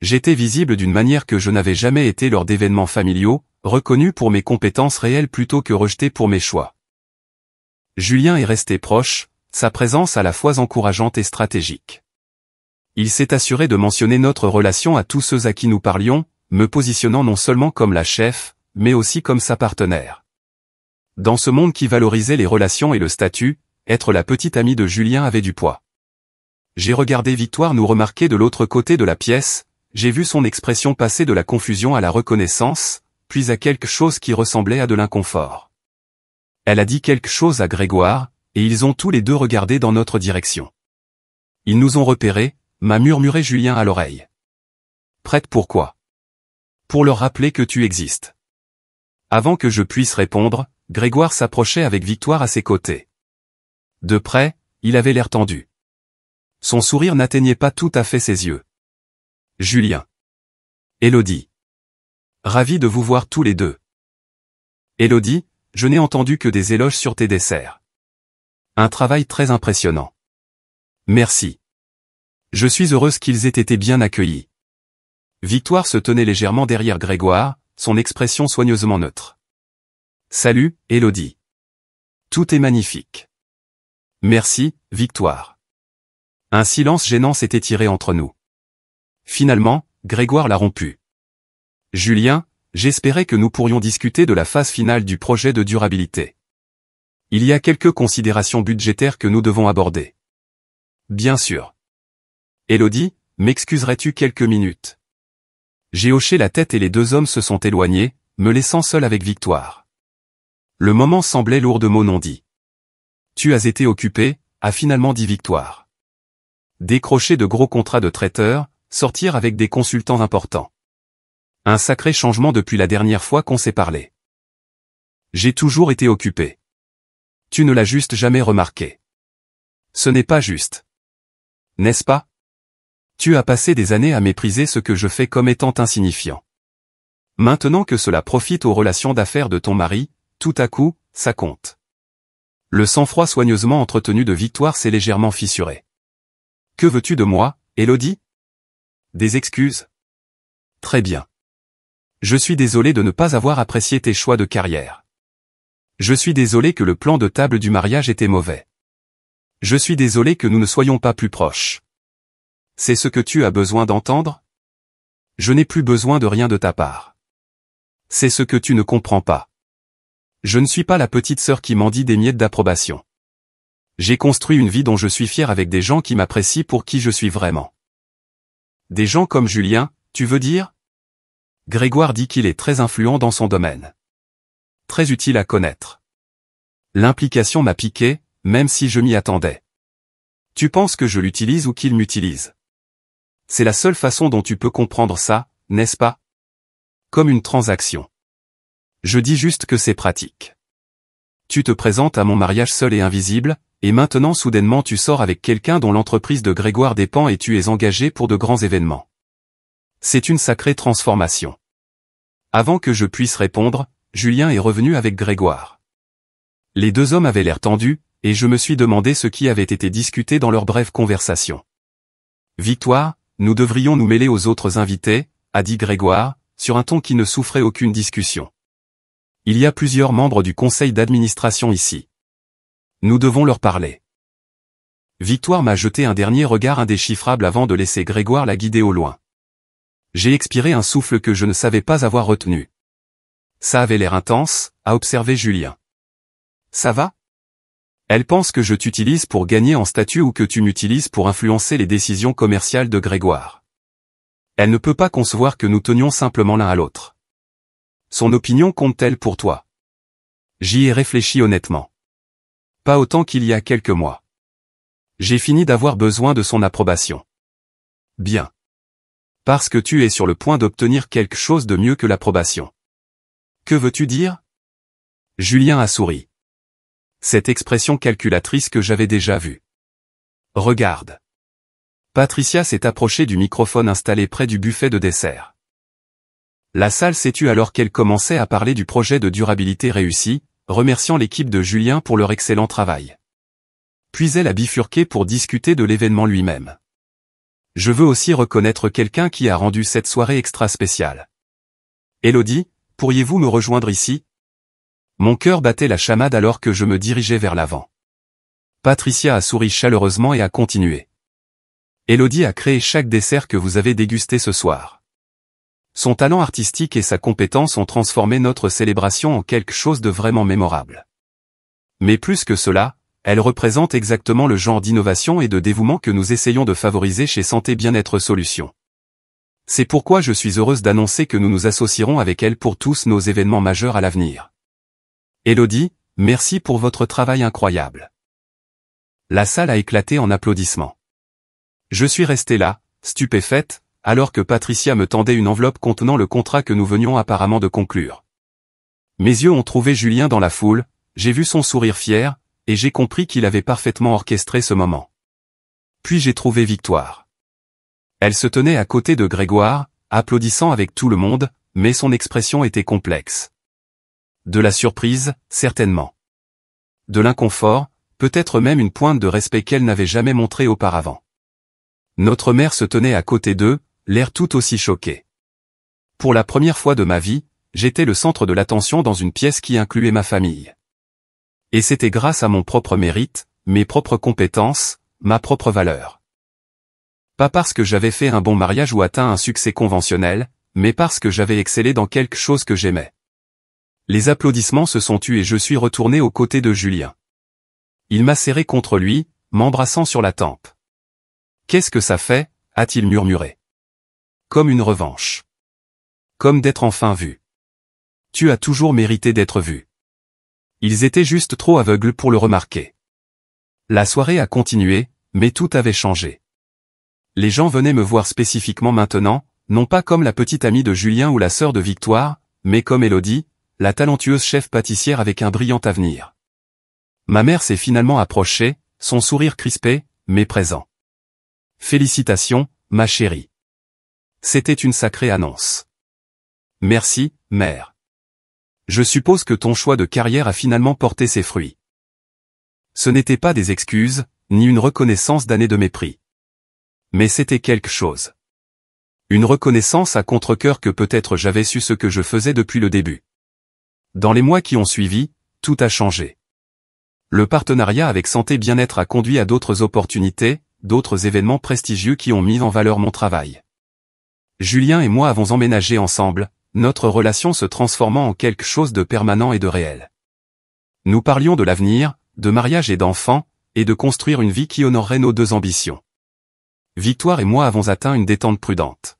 J'étais visible d'une manière que je n'avais jamais été lors d'événements familiaux, reconnu pour mes compétences réelles plutôt que rejeté pour mes choix. Julien est resté proche, sa présence à la fois encourageante et stratégique. Il s'est assuré de mentionner notre relation à tous ceux à qui nous parlions, me positionnant non seulement comme la chef, mais aussi comme sa partenaire. Dans ce monde qui valorisait les relations et le statut, être la petite amie de Julien avait du poids. J'ai regardé Victoire nous remarquer de l'autre côté de la pièce, j'ai vu son expression passer de la confusion à la reconnaissance, puis à quelque chose qui ressemblait à de l'inconfort. Elle a dit quelque chose à Grégoire, et ils ont tous les deux regardé dans notre direction. Ils nous ont repérés, m'a murmuré Julien à l'oreille. Prête pourquoi? Pour leur rappeler que tu existes. Avant que je puisse répondre, Grégoire s'approchait avec Victoire à ses côtés. De près, il avait l'air tendu. Son sourire n'atteignait pas tout à fait ses yeux. Julien. Élodie. Ravi de vous voir tous les deux. Élodie, je n'ai entendu que des éloges sur tes desserts. Un travail très impressionnant. Merci. Je suis heureuse qu'ils aient été bien accueillis. Victoire se tenait légèrement derrière Grégoire, son expression soigneusement neutre. Salut, Élodie. Tout est magnifique. Merci, Victoire. Un silence gênant s'est étiré entre nous. Finalement, Grégoire l'a rompu. Julien, j'espérais que nous pourrions discuter de la phase finale du projet de durabilité. Il y a quelques considérations budgétaires que nous devons aborder. Bien sûr. Élodie, m'excuserais-tu quelques minutes? J'ai hoché la tête et les deux hommes se sont éloignés, me laissant seul avec Victoire. Le moment semblait lourd de mots non dits. Tu as été occupé, a finalement dit Victoire. Décrocher de gros contrats de traiteur, sortir avec des consultants importants. Un sacré changement depuis la dernière fois qu'on s'est parlé. J'ai toujours été occupé. Tu ne l'as juste jamais remarqué. Ce n'est pas juste. N'est-ce pas? Tu as passé des années à mépriser ce que je fais comme étant insignifiant. Maintenant que cela profite aux relations d'affaires de ton mari, tout à coup, ça compte. Le sang-froid soigneusement entretenu de Victoire s'est légèrement fissuré. Que veux-tu de moi, Élodie? Des excuses? Très bien. Je suis désolé de ne pas avoir apprécié tes choix de carrière. Je suis désolé que le plan de table du mariage était mauvais. Je suis désolé que nous ne soyons pas plus proches. C'est ce que tu as besoin d'entendre? Je n'ai plus besoin de rien de ta part. C'est ce que tu ne comprends pas. Je ne suis pas la petite sœur qui mendie des miettes d'approbation. J'ai construit une vie dont je suis fier avec des gens qui m'apprécient pour qui je suis vraiment. Des gens comme Julien, tu veux dire? Grégoire dit qu'il est très influent dans son domaine. Très utile à connaître. L'implication m'a piqué, même si je m'y attendais. Tu penses que je l'utilise ou qu'il m'utilise? C'est la seule façon dont tu peux comprendre ça, n'est-ce pas? Comme une transaction. Je dis juste que c'est pratique. Tu te présentes à mon mariage seul et invisible, et maintenant soudainement tu sors avec quelqu'un dont l'entreprise de Grégoire dépend et tu es engagé pour de grands événements. C'est une sacrée transformation. Avant que je puisse répondre, Julien est revenu avec Grégoire. Les deux hommes avaient l'air tendus, et je me suis demandé ce qui avait été discuté dans leur brève conversation. Victoire, nous devrions nous mêler aux autres invités, a dit Grégoire, sur un ton qui ne souffrait aucune discussion. Il y a plusieurs membres du conseil d'administration ici. Nous devons leur parler. Victoire m'a jeté un dernier regard indéchiffrable avant de laisser Grégoire la guider au loin. J'ai expiré un souffle que je ne savais pas avoir retenu. Ça avait l'air intense, a observé Julien. Ça va? Elle pense que je t'utilise pour gagner en statut ou que tu m'utilises pour influencer les décisions commerciales de Grégoire. Elle ne peut pas concevoir que nous tenions simplement l'un à l'autre. Son opinion compte-t-elle pour toi? J'y ai réfléchi honnêtement. Pas autant qu'il y a quelques mois. J'ai fini d'avoir besoin de son approbation. Bien. Parce que tu es sur le point d'obtenir quelque chose de mieux que l'approbation. Que veux-tu dire? Julien a souri. Cette expression calculatrice que j'avais déjà vue. Regarde. Patricia s'est approchée du microphone installé près du buffet de dessert. La salle s'est tue alors qu'elle commençait à parler du projet de durabilité réussi, remerciant l'équipe de Julien pour leur excellent travail. Puis elle a bifurqué pour discuter de l'événement lui-même. Je veux aussi reconnaître quelqu'un qui a rendu cette soirée extra spéciale. Élodie, pourriez-vous me rejoindre ici? Mon cœur battait la chamade alors que je me dirigeais vers l'avant. Patricia a souri chaleureusement et a continué. Élodie a créé chaque dessert que vous avez dégusté ce soir. Son talent artistique et sa compétence ont transformé notre célébration en quelque chose de vraiment mémorable. Mais plus que cela, elle représente exactement le genre d'innovation et de dévouement que nous essayons de favoriser chez Santé Bien-être Solutions. C'est pourquoi je suis heureuse d'annoncer que nous nous associerons avec elle pour tous nos événements majeurs à l'avenir. Élodie, merci pour votre travail incroyable. La salle a éclaté en applaudissements. Je suis restée là, stupéfaite, alors que Patricia me tendait une enveloppe contenant le contrat que nous venions apparemment de conclure. Mes yeux ont trouvé Julien dans la foule, j'ai vu son sourire fier, et j'ai compris qu'il avait parfaitement orchestré ce moment. Puis j'ai trouvé Victoire. Elle se tenait à côté de Grégoire, applaudissant avec tout le monde, mais son expression était complexe. De la surprise, certainement. De l'inconfort, peut-être même une pointe de respect qu'elle n'avait jamais montré auparavant. Notre mère se tenait à côté d'eux, l'air tout aussi choqué. Pour la première fois de ma vie, j'étais le centre de l'attention dans une pièce qui incluait ma famille. Et c'était grâce à mon propre mérite, mes propres compétences, ma propre valeur. Pas parce que j'avais fait un bon mariage ou atteint un succès conventionnel, mais parce que j'avais excellé dans quelque chose que j'aimais. Les applaudissements se sont tus et je suis retourné aux côtés de Julien. Il m'a serré contre lui, m'embrassant sur la tempe. « Qu'est-ce que ça fait ?» a-t-il murmuré. « Comme une revanche. Comme d'être enfin vu. Tu as toujours mérité d'être vu. » Ils étaient juste trop aveugles pour le remarquer. La soirée a continué, mais tout avait changé. Les gens venaient me voir spécifiquement maintenant, non pas comme la petite amie de Julien ou la sœur de Victoire, mais comme Élodie, la talentueuse chef pâtissière avec un brillant avenir. Ma mère s'est finalement approchée, son sourire crispé, mais présent. « Félicitations, ma chérie. C'était une sacrée annonce. »« Merci, mère. Je suppose que ton choix de carrière a finalement porté ses fruits. » Ce n'était pas des excuses, ni une reconnaissance d'années de mépris. Mais c'était quelque chose. Une reconnaissance à contre-cœur que peut-être j'avais su ce que je faisais depuis le début. Dans les mois qui ont suivi, tout a changé. Le partenariat avec Santé Bien-être a conduit à d'autres opportunités, d'autres événements prestigieux qui ont mis en valeur mon travail. Julien et moi avons emménagé ensemble, notre relation se transformant en quelque chose de permanent et de réel. Nous parlions de l'avenir, de mariage et d'enfants, et de construire une vie qui honorerait nos deux ambitions. Victoire et moi avons atteint une détente prudente.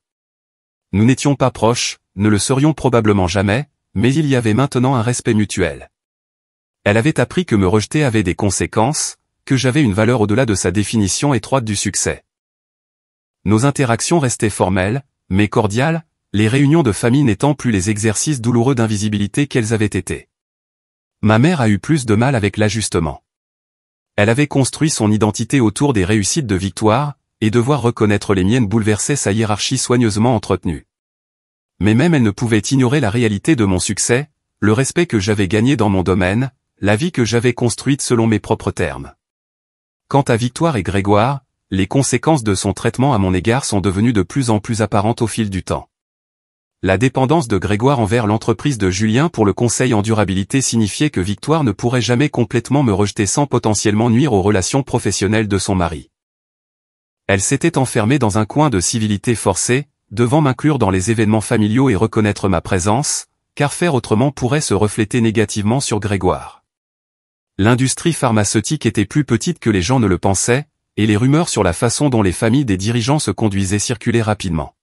Nous n'étions pas proches, ne le serions probablement jamais, mais il y avait maintenant un respect mutuel. Elle avait appris que me rejeter avait des conséquences, que j'avais une valeur au-delà de sa définition étroite du succès. Nos interactions restaient formelles, mais cordiales, les réunions de famille n'étant plus les exercices douloureux d'invisibilité qu'elles avaient été. Ma mère a eu plus de mal avec l'ajustement. Elle avait construit son identité autour des réussites de Victoire, et devoir reconnaître les miennes bouleversait sa hiérarchie soigneusement entretenue. Mais même elle ne pouvait ignorer la réalité de mon succès, le respect que j'avais gagné dans mon domaine, la vie que j'avais construite selon mes propres termes. Quant à Victoire et Grégoire, les conséquences de son traitement à mon égard sont devenues de plus en plus apparentes au fil du temps. La dépendance de Grégoire envers l'entreprise de Julien pour le conseil en durabilité signifiait que Victoire ne pourrait jamais complètement me rejeter sans potentiellement nuire aux relations professionnelles de son mari. Elle s'était enfermée dans un coin de civilité forcée, devant m'inclure dans les événements familiaux et reconnaître ma présence, car faire autrement pourrait se refléter négativement sur Grégoire. L'industrie pharmaceutique était plus petite que les gens ne le pensaient, et les rumeurs sur la façon dont les familles des dirigeants se conduisaient circulaient rapidement.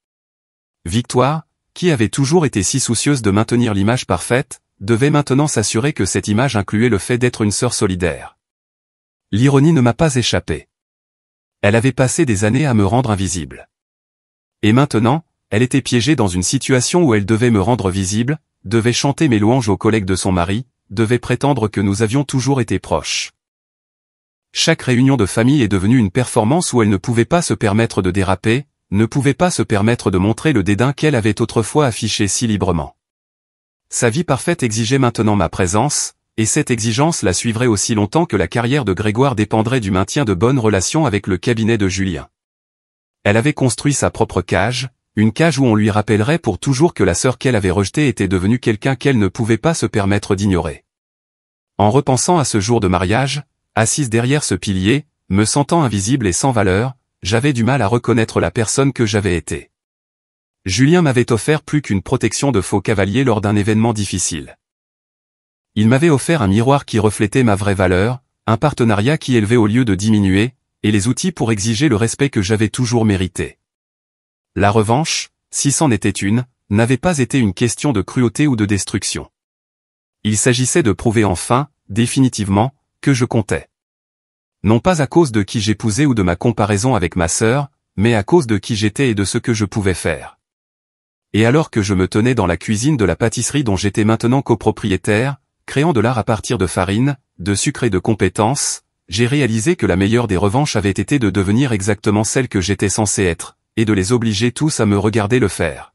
Victoire, qui avait toujours été si soucieuse de maintenir l'image parfaite, devait maintenant s'assurer que cette image incluait le fait d'être une sœur solidaire. L'ironie ne m'a pas échappé. Elle avait passé des années à me rendre invisible. Et maintenant, elle était piégée dans une situation où elle devait me rendre visible, devait chanter mes louanges aux collègues de son mari, devait prétendre que nous avions toujours été proches. Chaque réunion de famille est devenue une performance où elle ne pouvait pas se permettre de déraper, ne pouvait pas se permettre de montrer le dédain qu'elle avait autrefois affiché si librement. Sa vie parfaite exigeait maintenant ma présence, et cette exigence la suivrait aussi longtemps que la carrière de Grégoire dépendrait du maintien de bonnes relations avec le cabinet de Julien. Elle avait construit sa propre cage, une cage où on lui rappellerait pour toujours que la sœur qu'elle avait rejetée était devenue quelqu'un qu'elle ne pouvait pas se permettre d'ignorer. En repensant à ce jour de mariage, assise derrière ce pilier, me sentant invisible et sans valeur, j'avais du mal à reconnaître la personne que j'avais été. Julien m'avait offert plus qu'une protection de faux cavalier lors d'un événement difficile. Il m'avait offert un miroir qui reflétait ma vraie valeur, un partenariat qui élevait au lieu de diminuer, et les outils pour exiger le respect que j'avais toujours mérité. La revanche, si c'en était une, n'avait pas été une question de cruauté ou de destruction. Il s'agissait de prouver enfin, définitivement, que je comptais. Non pas à cause de qui j'épousais ou de ma comparaison avec ma sœur, mais à cause de qui j'étais et de ce que je pouvais faire. Et alors que je me tenais dans la cuisine de la pâtisserie dont j'étais maintenant copropriétaire, créant de l'art à partir de farine, de sucre et de compétences, j'ai réalisé que la meilleure des revanches avait été de devenir exactement celle que j'étais censé être, et de les obliger tous à me regarder le faire.